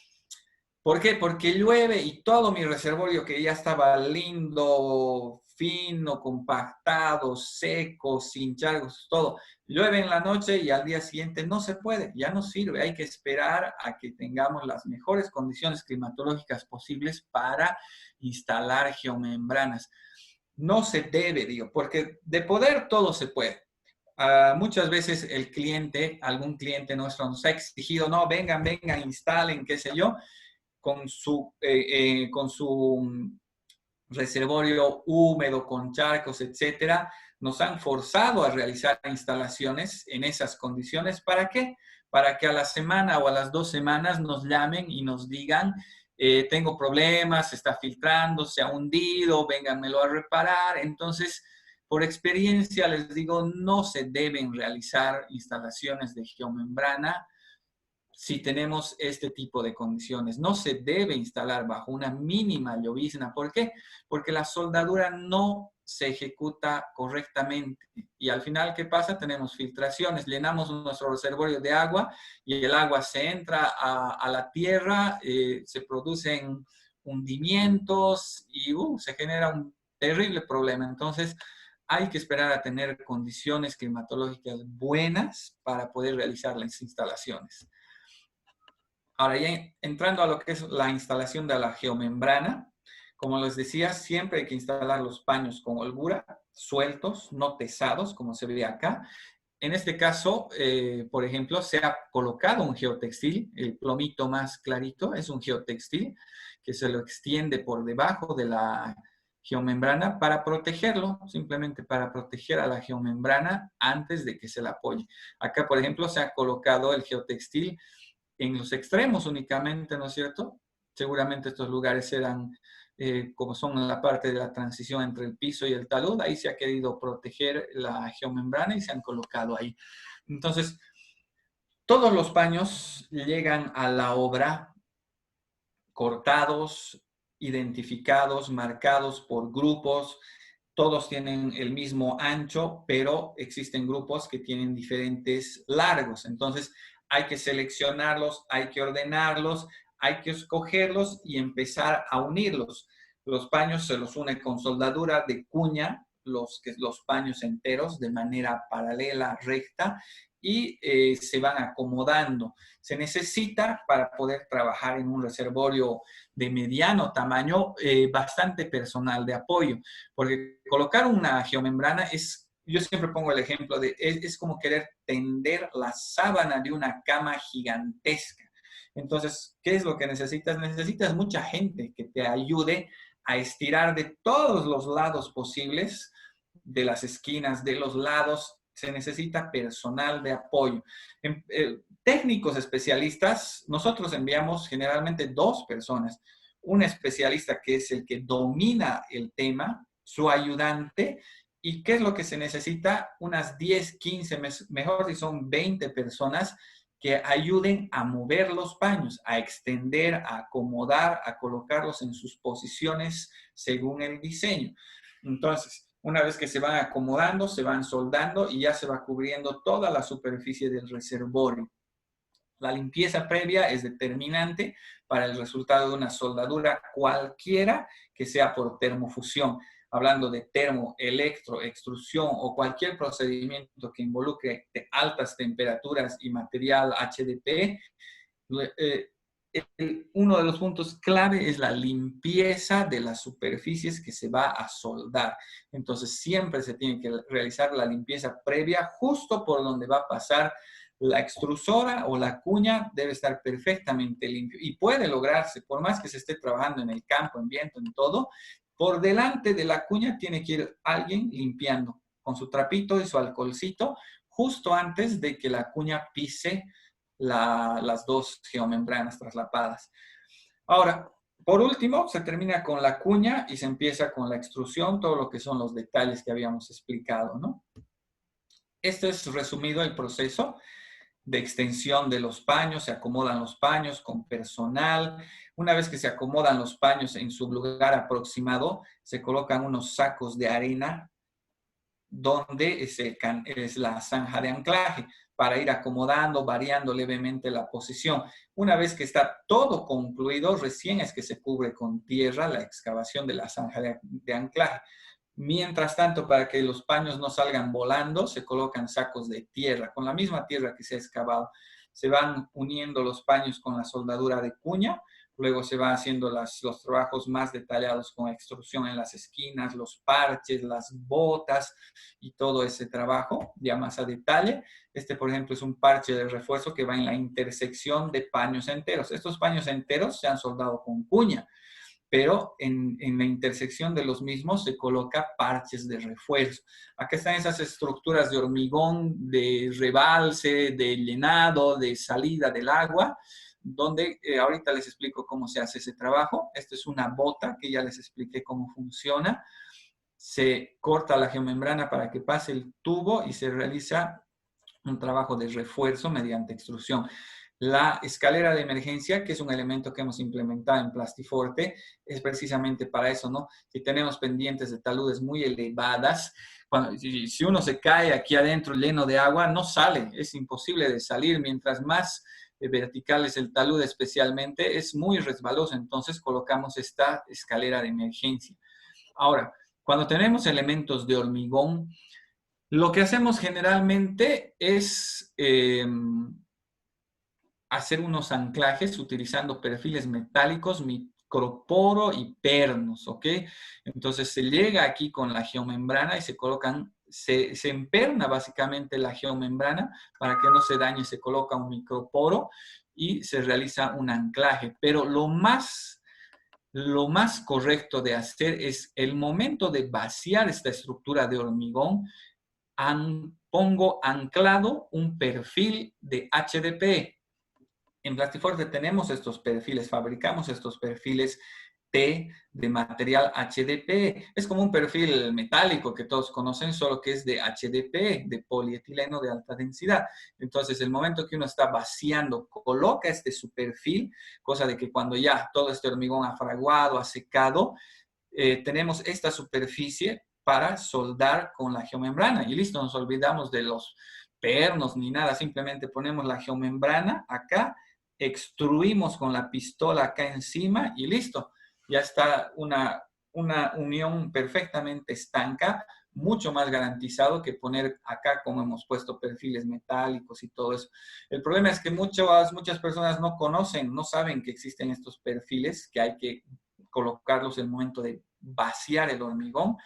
¿por qué? Porque llueve y todo mi reservorio que ya estaba lindo, fino, compactado, seco, sin charcos, todo, llueve en la noche y al día siguiente no se puede, ya no sirve. Hay que esperar a que tengamos las mejores condiciones climatológicas posibles para instalar geomembranas. No se debe, digo, porque de poder todo se puede. Muchas veces el cliente, algún cliente nuestro nos ha exigido, no, vengan, vengan, instalen, qué sé yo, con su reservorio húmedo, con charcos, etcétera, nos han forzado a realizar instalaciones en esas condiciones. ¿Para qué? Para que a la semana o a las 2 semanas nos llamen y nos digan, tengo problemas, se está filtrando, se ha hundido, vénganmelo a reparar. Entonces, por experiencia les digo, no se deben realizar instalaciones de geomembrana si tenemos este tipo de condiciones. No se debe instalar bajo una mínima llovizna. ¿Por qué? Porque la soldadura no se ejecuta correctamente. Y al final, ¿qué pasa? Tenemos filtraciones, llenamos nuestro reservorio de agua y el agua se entra a la tierra, se producen hundimientos y se genera un terrible problema. Entonces, hay que esperar a tener condiciones climatológicas buenas para poder realizar las instalaciones. Ahora, ya entrando a lo que es la instalación de la geomembrana, como les decía, siempre hay que instalar los paños con holgura, sueltos, no tesados, como se ve acá. En este caso, por ejemplo, se ha colocado un geotextil, el plomito más clarito es un geotextil que se lo extiende por debajo de la geomembrana para protegerlo, simplemente para proteger a la geomembrana antes de que se la apoye. Acá, por ejemplo, se ha colocado el geotextil en los extremos únicamente, ¿no es cierto? Seguramente estos lugares eran, como son en la parte de la transición entre el piso y el talud, ahí se ha querido proteger la geomembrana y se han colocado ahí. Entonces, todos los paños llegan a la obra cortados, identificados, marcados por grupos. Todos tienen el mismo ancho, pero existen grupos que tienen diferentes largos. Entonces, hay que seleccionarlos, hay que ordenarlos, hay que escogerlos y empezar a unirlos. Los paños se los une con soldadura de cuña, los paños enteros de manera paralela, recta, y se van acomodando. Se necesita, para poder trabajar en un reservorio de mediano tamaño, bastante personal de apoyo, porque colocar una geomembrana es, yo siempre pongo el ejemplo de, es como querer tender la sábana de una cama gigantesca. Entonces, ¿qué es lo que necesitas? Necesitas mucha gente que te ayude a estirar de todos los lados posibles, de las esquinas, de los lados. Se necesita personal de apoyo. Técnicos especialistas, nosotros enviamos generalmente 2 personas. Un especialista que es el que domina el tema, su ayudante, y qué es lo que se necesita, unas 10, 15, mejor si son 20 personas que ayuden a mover los paños, a extender, a acomodar, a colocarlos en sus posiciones según el diseño. Entonces, una vez que se van acomodando, se van soldando y ya se va cubriendo toda la superficie del reservorio. La limpieza previa es determinante para el resultado de una soldadura cualquiera que sea por termofusión. Hablando de termo, electro, extrusión o cualquier procedimiento que involucre altas temperaturas y material HDP, uno de los puntos clave es la limpieza de las superficies que se va a soldar. Entonces, siempre se tiene que realizar la limpieza previa justo por donde va a pasar la extrusora o la cuña. Debe estar perfectamente limpio y puede lograrse, por más que se esté trabajando en el campo, en viento, en todo, por delante de la cuña tiene que ir alguien limpiando con su trapito y su alcoholcito justo antes de que la cuña pise las 2 geomembranas traslapadas. Ahora, por último, se termina con la cuña y se empieza con la extrusión, todo lo que son los detalles que habíamos explicado, ¿no? Este es resumido el proceso de extensión de los paños. Se acomodan los paños con personal. Una vez que se acomodan los paños en su lugar aproximado, se colocan unos sacos de arena donde es la zanja de anclaje para ir acomodando, variando levemente la posición. Una vez que está todo concluido, recién es que se cubre con tierra la excavación de la zanja de anclaje. Mientras tanto, para que los paños no salgan volando, se colocan sacos de tierra, con la misma tierra que se ha excavado. Se van uniendo los paños con la soldadura de cuña. Luego se van haciendo los trabajos más detallados con extrusión en las esquinas, los parches, las botas y todo ese trabajo ya más a detalle. Este, por ejemplo, es un parche de refuerzo que va en la intersección de paños enteros. Estos paños enteros se han soldado con cuña, pero en la intersección de los mismos se coloca parches de refuerzo. Acá están esas estructuras de hormigón, de rebalse, de llenado, de salida del agua, donde ahorita les explico cómo se hace ese trabajo. Esta es una bota que ya les expliqué cómo funciona. Se corta la geomembrana para que pase el tubo y se realiza un trabajo de refuerzo mediante extrusión. La escalera de emergencia, que es un elemento que hemos implementado en Plastiforte, es precisamente para eso, ¿no? Si tenemos pendientes de taludes muy elevadas, si uno se cae aquí adentro lleno de agua, no sale, es imposible de salir. Mientras más vertical es el talud especialmente, es muy resbaloso, entonces colocamos esta escalera de emergencia. Ahora, cuando tenemos elementos de hormigón, lo que hacemos generalmente es hacer unos anclajes utilizando perfiles metálicos, microporo y pernos, ¿ok? Entonces se llega aquí con la geomembrana y se colocan, se emperna básicamente la geomembrana para que no se dañe, se coloca un microporo y se realiza un anclaje. Pero lo más correcto de hacer es el momento de vaciar esta estructura de hormigón, pongo anclado un perfil de HDPE. En Plastiforte tenemos estos perfiles, fabricamos estos perfiles T de material HDPE. Es como un perfil metálico que todos conocen, solo que es de HDPE, de polietileno de alta densidad. Entonces, el momento que uno está vaciando, coloca este superfil, cosa de que cuando ya todo este hormigón ha fraguado, ha secado, tenemos esta superficie para soldar con la geomembrana. Y listo, nos olvidamos de los pernos ni nada, simplemente ponemos la geomembrana acá, extruimos con la pistola acá encima y listo. Ya está una unión perfectamente estanca, mucho más garantizado que poner acá como hemos puesto perfiles metálicos y todo eso. El problema es que muchas personas no conocen, no saben que existen estos perfiles, que hay que colocarlos en el momento de vaciar el hormigón.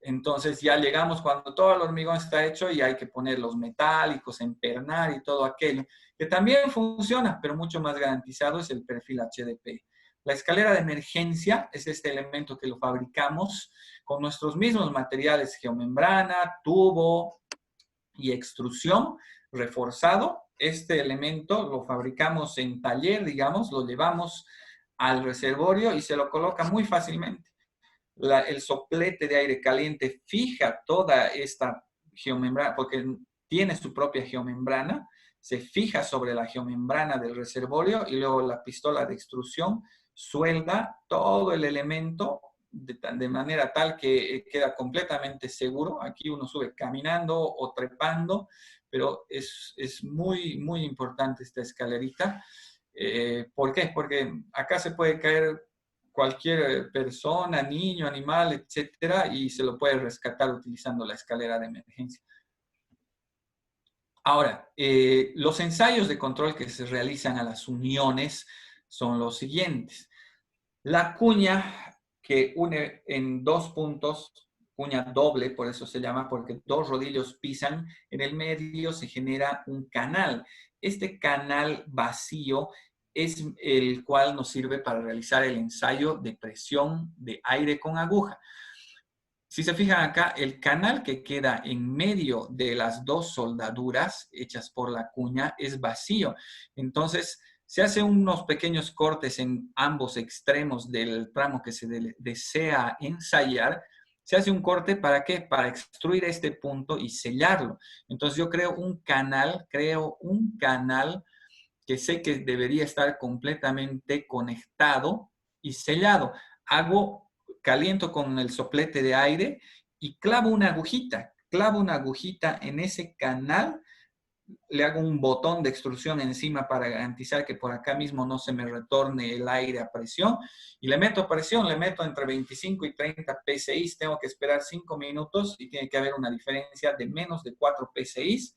Entonces ya llegamos cuando todo el hormigón está hecho y hay que poner los metálicos, empernar y todo aquello, que también funciona, pero mucho más garantizado es el perfil HDP. La escalera de emergencia es este elemento que lo fabricamos con nuestros mismos materiales, geomembrana, tubo y extrusión reforzado. Este elemento lo fabricamos en taller, digamos, lo llevamos al reservorio y se lo coloca muy fácilmente. El soplete de aire caliente fija toda esta geomembrana, porque tiene su propia geomembrana, se fija sobre la geomembrana del reservorio y luego la pistola de extrusión suelda todo el elemento de manera tal que queda completamente seguro. Aquí uno sube caminando o trepando, pero es muy, muy importante esta escalerita. ¿Por qué? Porque acá se puede caer cualquier persona, niño, animal, etcétera, y se lo puede rescatar utilizando la escalera de emergencia. Ahora, los ensayos de control que se realizan a las uniones son los siguientes. La cuña que une en dos puntos, cuña doble, por eso se llama, porque dos rodillos pisan, en el medio se genera un canal. Este canal vacío es el cual nos sirve para realizar el ensayo de presión de aire con aguja. Si se fijan acá, el canal que queda en medio de las dos soldaduras hechas por la cuña es vacío. Entonces, se hacen unos pequeños cortes en ambos extremos del tramo que se desea ensayar. Se hace un corte, ¿para qué? Para extruir este punto y sellarlo. Entonces, yo creo un canal que sé que debería estar completamente conectado y sellado. Caliento con el soplete de aire y clavo una agujita en ese canal, le hago un botón de extrusión encima para garantizar que por acá mismo no se me retorne el aire a presión y le meto presión, le meto entre 25 y 30 PSI, tengo que esperar 5 minutos y tiene que haber una diferencia de menos de 4 PSI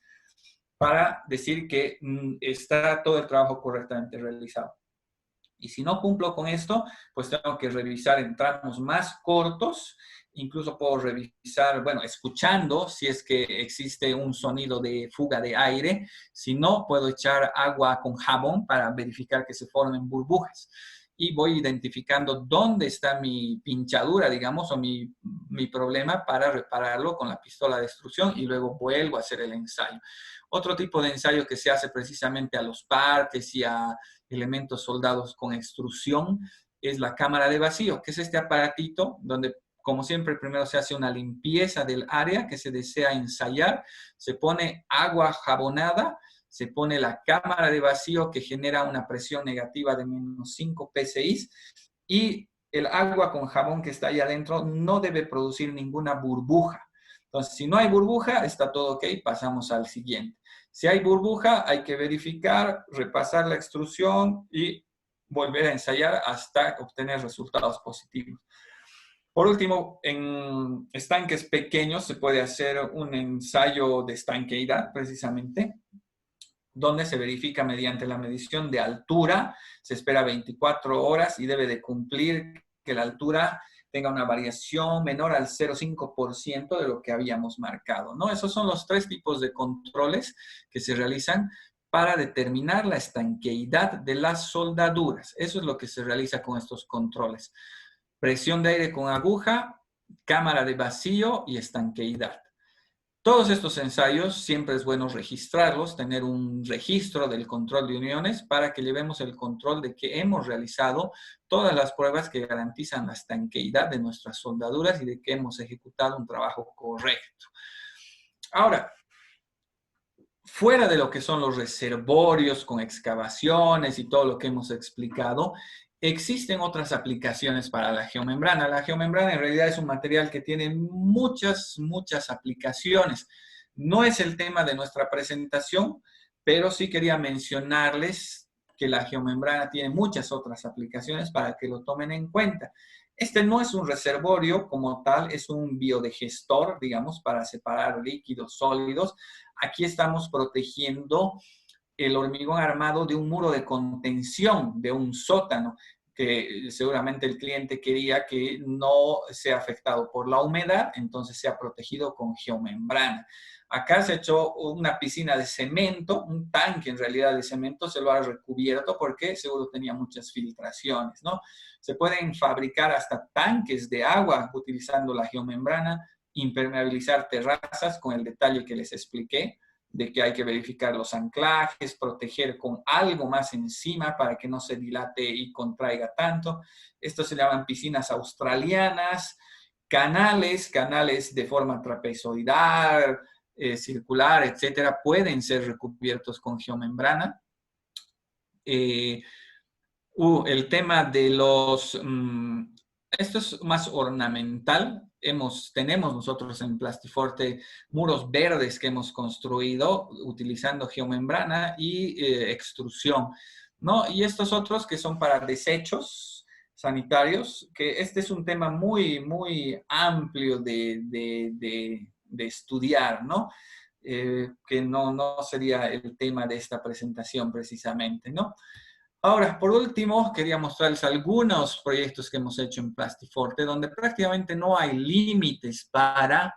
para decir que está todo el trabajo correctamente realizado. Y si no cumplo con esto, pues tengo que revisar en tramos más cortos. Incluso puedo revisar, bueno, escuchando si es que existe un sonido de fuga de aire. Si no, puedo echar agua con jabón para verificar que se formen burbujas. Y voy identificando dónde está mi pinchadura, digamos, o mi problema para repararlo con la pistola de extrusión y luego vuelvo a hacer el ensayo. Otro tipo de ensayo que se hace precisamente a los partes y a elementos soldados con extrusión es la cámara de vacío, que es este aparatito donde, como siempre, primero se hace una limpieza del área que se desea ensayar, se pone agua jabonada, se pone la cámara de vacío que genera una presión negativa de -5 psi y el agua con jabón que está ahí adentro no debe producir ninguna burbuja. Entonces, si no hay burbuja, está todo ok, pasamos al siguiente. Si hay burbuja, hay que verificar, repasar la extrusión y volver a ensayar hasta obtener resultados positivos. Por último, en estanques pequeños se puede hacer un ensayo de estanqueidad, precisamente, donde se verifica mediante la medición de altura, se espera 24 horas y debe de cumplir que la altura tenga una variación menor al 0,5% de lo que habíamos marcado, ¿no? Esos son los 3 tipos de controles que se realizan para determinar la estanqueidad de las soldaduras. Eso es lo que se realiza con estos controles. Presión de aire con aguja, cámara de vacío y estanqueidad. Todos estos ensayos siempre es bueno registrarlos, tener un registro del control de uniones para que llevemos el control de que hemos realizado todas las pruebas que garantizan la estanqueidad de nuestras soldaduras y de que hemos ejecutado un trabajo correcto. Ahora, fuera de lo que son los reservorios con excavaciones y todo lo que hemos explicado, existen otras aplicaciones para la geomembrana. La geomembrana en realidad es un material que tiene muchas aplicaciones. No es el tema de nuestra presentación, pero sí quería mencionarles que la geomembrana tiene muchas otras aplicaciones para que lo tomen en cuenta. Este no es un reservorio como tal, es un biodigestor, digamos, para separar líquidos sólidos. Aquí estamos protegiendo el hormigón armado de un muro de contención, de un sótano, que seguramente el cliente quería que no sea afectado por la humedad, entonces sea protegido con geomembrana. Acá se ha hecho una piscina de cemento, un tanque en realidad de cemento, se lo ha recubierto porque seguro tenía muchas filtraciones, ¿no? Se pueden fabricar hasta tanques de agua utilizando la geomembrana, impermeabilizar terrazas con el detalle que les expliqué, de que hay que verificar los anclajes, proteger con algo más encima para que no se dilate y contraiga tanto. Esto se llaman piscinas australianas, canales de forma trapezoidal, circular, etcétera, pueden ser recubiertos con geomembrana. El tema de los... esto es más ornamental. Tenemos nosotros en Plastiforte muros verdes que hemos construido utilizando geomembrana y extrusión, ¿no? Y estos otros que son para desechos sanitarios, que este es un tema muy amplio de estudiar, ¿no? Que no sería el tema de esta presentación precisamente, ¿no? Ahora, por último, quería mostrarles algunos proyectos que hemos hecho en Plastiforte, donde prácticamente no hay límites para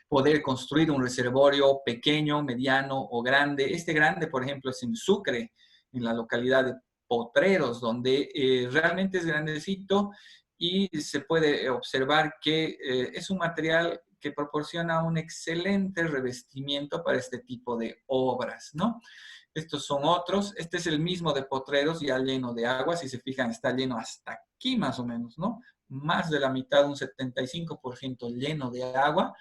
poder construir un reservorio pequeño, mediano o grande. Este grande, por ejemplo, es en Sucre, en la localidad de Potreros, donde realmente es grandecito y se puede observar que es un material que proporciona un excelente revestimiento para este tipo de obras, ¿no? Estos son otros. Este es el mismo de Potreros, ya lleno de agua. Si se fijan, está lleno hasta aquí más o menos, ¿no? Más de la mitad, un 75% lleno de agua.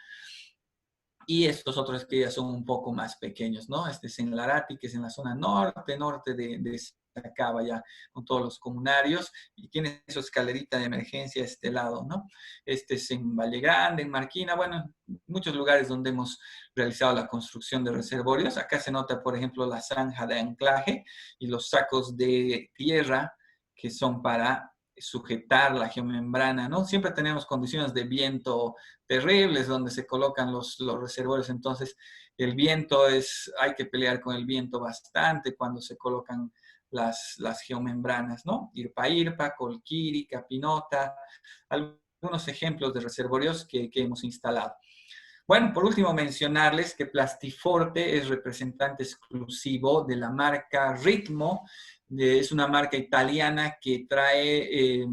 Y estos otros que ya son un poco más pequeños, ¿no? Este es en Larati, que es en la zona norte de Sacaba ya con todos los comunarios y tiene su escalerita de emergencia a este lado, ¿no? Este es en Valle Grande, en Marquina, bueno, muchos lugares donde hemos realizado la construcción de reservorios. Acá se nota, por ejemplo, la zanja de anclaje y los sacos de tierra que son para sujetar la geomembrana, ¿no? Siempre tenemos condiciones de viento terribles donde se colocan los reservorios, entonces el viento hay que pelear con el viento bastante cuando se colocan las geomembranas, ¿no? Irpa, Colquiri, Capinota, algunos ejemplos de reservorios que hemos instalado. Bueno, por último mencionarles que Plastiforte es representante exclusivo de la marca Ritmo. Es una marca italiana que trae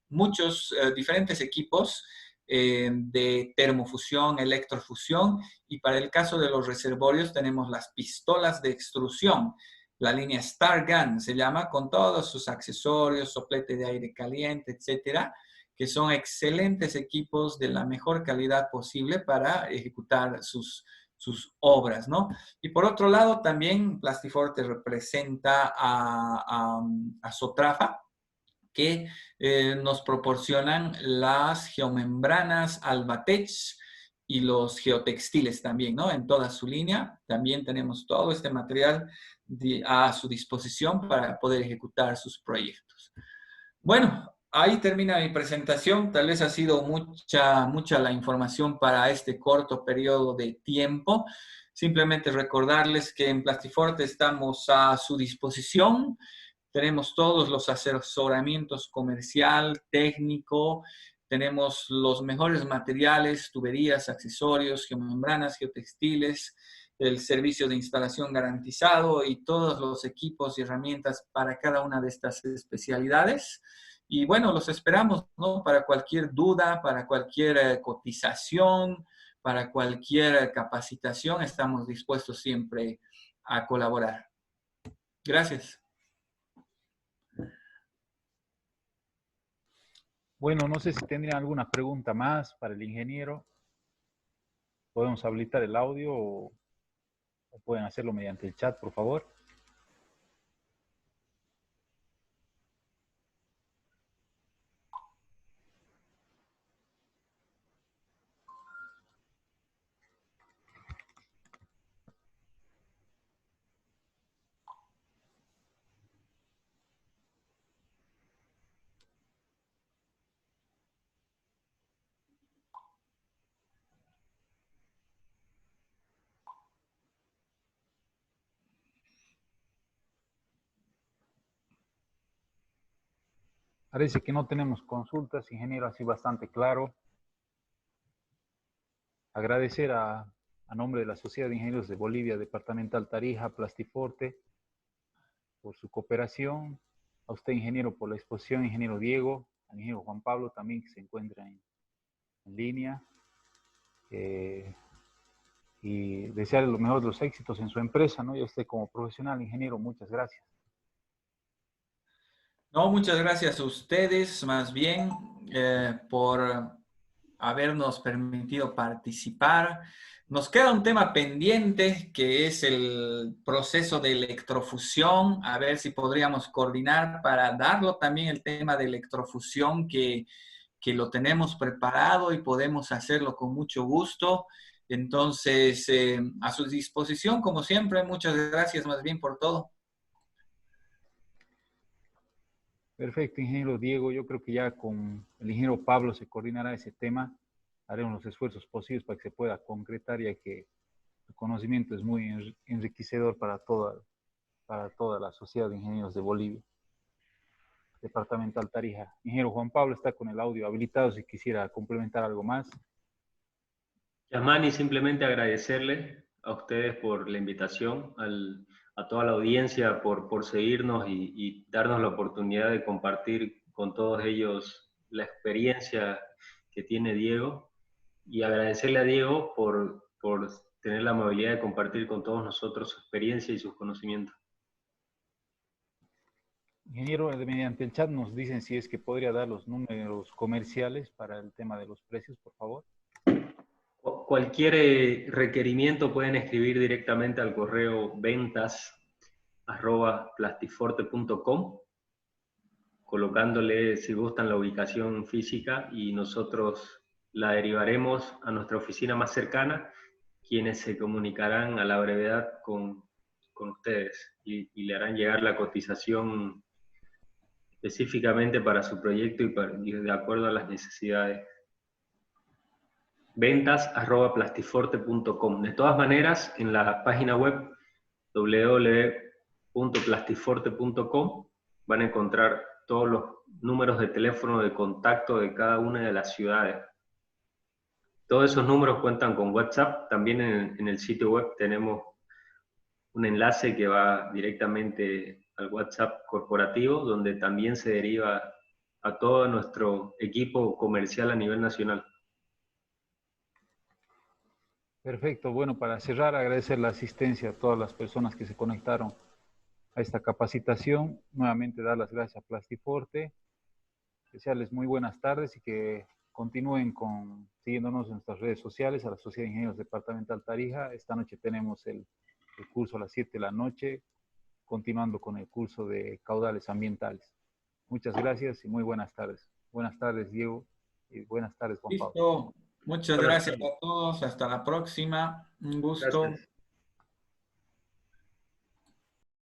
muchos diferentes equipos de termofusión, electrofusión, y para el caso de los reservorios tenemos las pistolas de extrusión. La línea Star Gun se llama, con todos sus accesorios, soplete de aire caliente, etcétera, que son excelentes equipos de la mejor calidad posible para ejecutar sus sus obras, ¿no? Y por otro lado, también Plastiforte representa a Sotrafa, que nos proporcionan las geomembranas Albatech y los geotextiles también, ¿no? En toda su línea. También tenemos todo este material a su disposición para poder ejecutar sus proyectos. Bueno, ahí termina mi presentación. Tal vez ha sido mucha la información para este corto periodo de tiempo. Simplemente recordarles que en Plastiforte estamos a su disposición. Tenemos todos los asesoramientos comercial, técnico, tenemos los mejores materiales, tuberías, accesorios, geomembranas, geotextiles, el servicio de instalación garantizado y todos los equipos y herramientas para cada una de estas especialidades. Y bueno, los esperamos, ¿no? Para cualquier duda, para cualquier cotización, para cualquier capacitación, estamos dispuestos siempre a colaborar. Gracias. Bueno, no sé si tendrían alguna pregunta más para el ingeniero. Podemos habilitar el audio o pueden hacerlo mediante el chat, por favor. Parece que no tenemos consultas, ingeniero, así bastante claro. Agradecer a nombre de la Sociedad de Ingenieros de Bolivia, Departamental Tarija, Plastiforte, por su cooperación. A usted, ingeniero, por la exposición, ingeniero Diego, al ingeniero Juan Pablo también, que se encuentra en línea. Y desearle lo mejor de los éxitos en su empresa, ¿no? Y a usted como profesional, ingeniero, muchas gracias. No, muchas gracias a ustedes, más bien, por habernos permitido participar. Nos queda un tema pendiente que es el proceso de electrofusión, a ver si podríamos coordinar para darlo también el tema de electrofusión que lo tenemos preparado y podemos hacerlo con mucho gusto. Entonces, a su disposición, como siempre, muchas gracias más bien por todo. Perfecto, ingeniero Diego. Yo creo que ya con el ingeniero Pablo se coordinará ese tema. Haremos los esfuerzos posibles para que se pueda concretar, ya que su conocimiento es muy enriquecedor para toda la Sociedad de Ingenieros de Bolivia, Departamental Tarija. Ingeniero Juan Pablo está con el audio habilitado si quisiera complementar algo más. Yasmani, simplemente agradecerle a ustedes por la invitación, a toda la audiencia por seguirnos y darnos la oportunidad de compartir con todos ellos la experiencia que tiene Diego, y agradecerle a Diego por tener la amabilidad de compartir con todos nosotros su experiencia y sus conocimientos. Ingeniero, mediante el chat nos dicen si es que podría dar los números comerciales para el tema de los precios, por favor. Cualquier requerimiento pueden escribir directamente al correo ventas@plastiforte.com, colocándole, si gustan, la ubicación física, y nosotros la derivaremos a nuestra oficina más cercana, quienes se comunicarán a la brevedad con ustedes y le harán llegar la cotización específicamente para su proyecto y de acuerdo a las necesidades. ventas@plastiforte.com. De todas maneras, en la página web www.plastiforte.com van a encontrar todos los números de teléfono de contacto de cada una de las ciudades. Todos esos números cuentan con WhatsApp. También en el sitio web tenemos un enlace que va directamente al WhatsApp corporativo, donde también se deriva a todo nuestro equipo comercial a nivel nacional. Perfecto. Bueno, para cerrar, agradecer la asistencia a todas las personas que se conectaron a esta capacitación. Nuevamente dar las gracias a Plastiforte. Desearles muy buenas tardes y que continúen siguiéndonos en nuestras redes sociales, a la Sociedad de Ingenieros Departamental Tarija. Esta noche tenemos el curso a las 7 de la noche, continuando con el curso de caudales ambientales. Muchas gracias y muy buenas tardes. Buenas tardes, Diego, y buenas tardes, Juan Pablo. Listo. Muchas gracias a todos. Hasta la próxima. Un gusto. Gracias.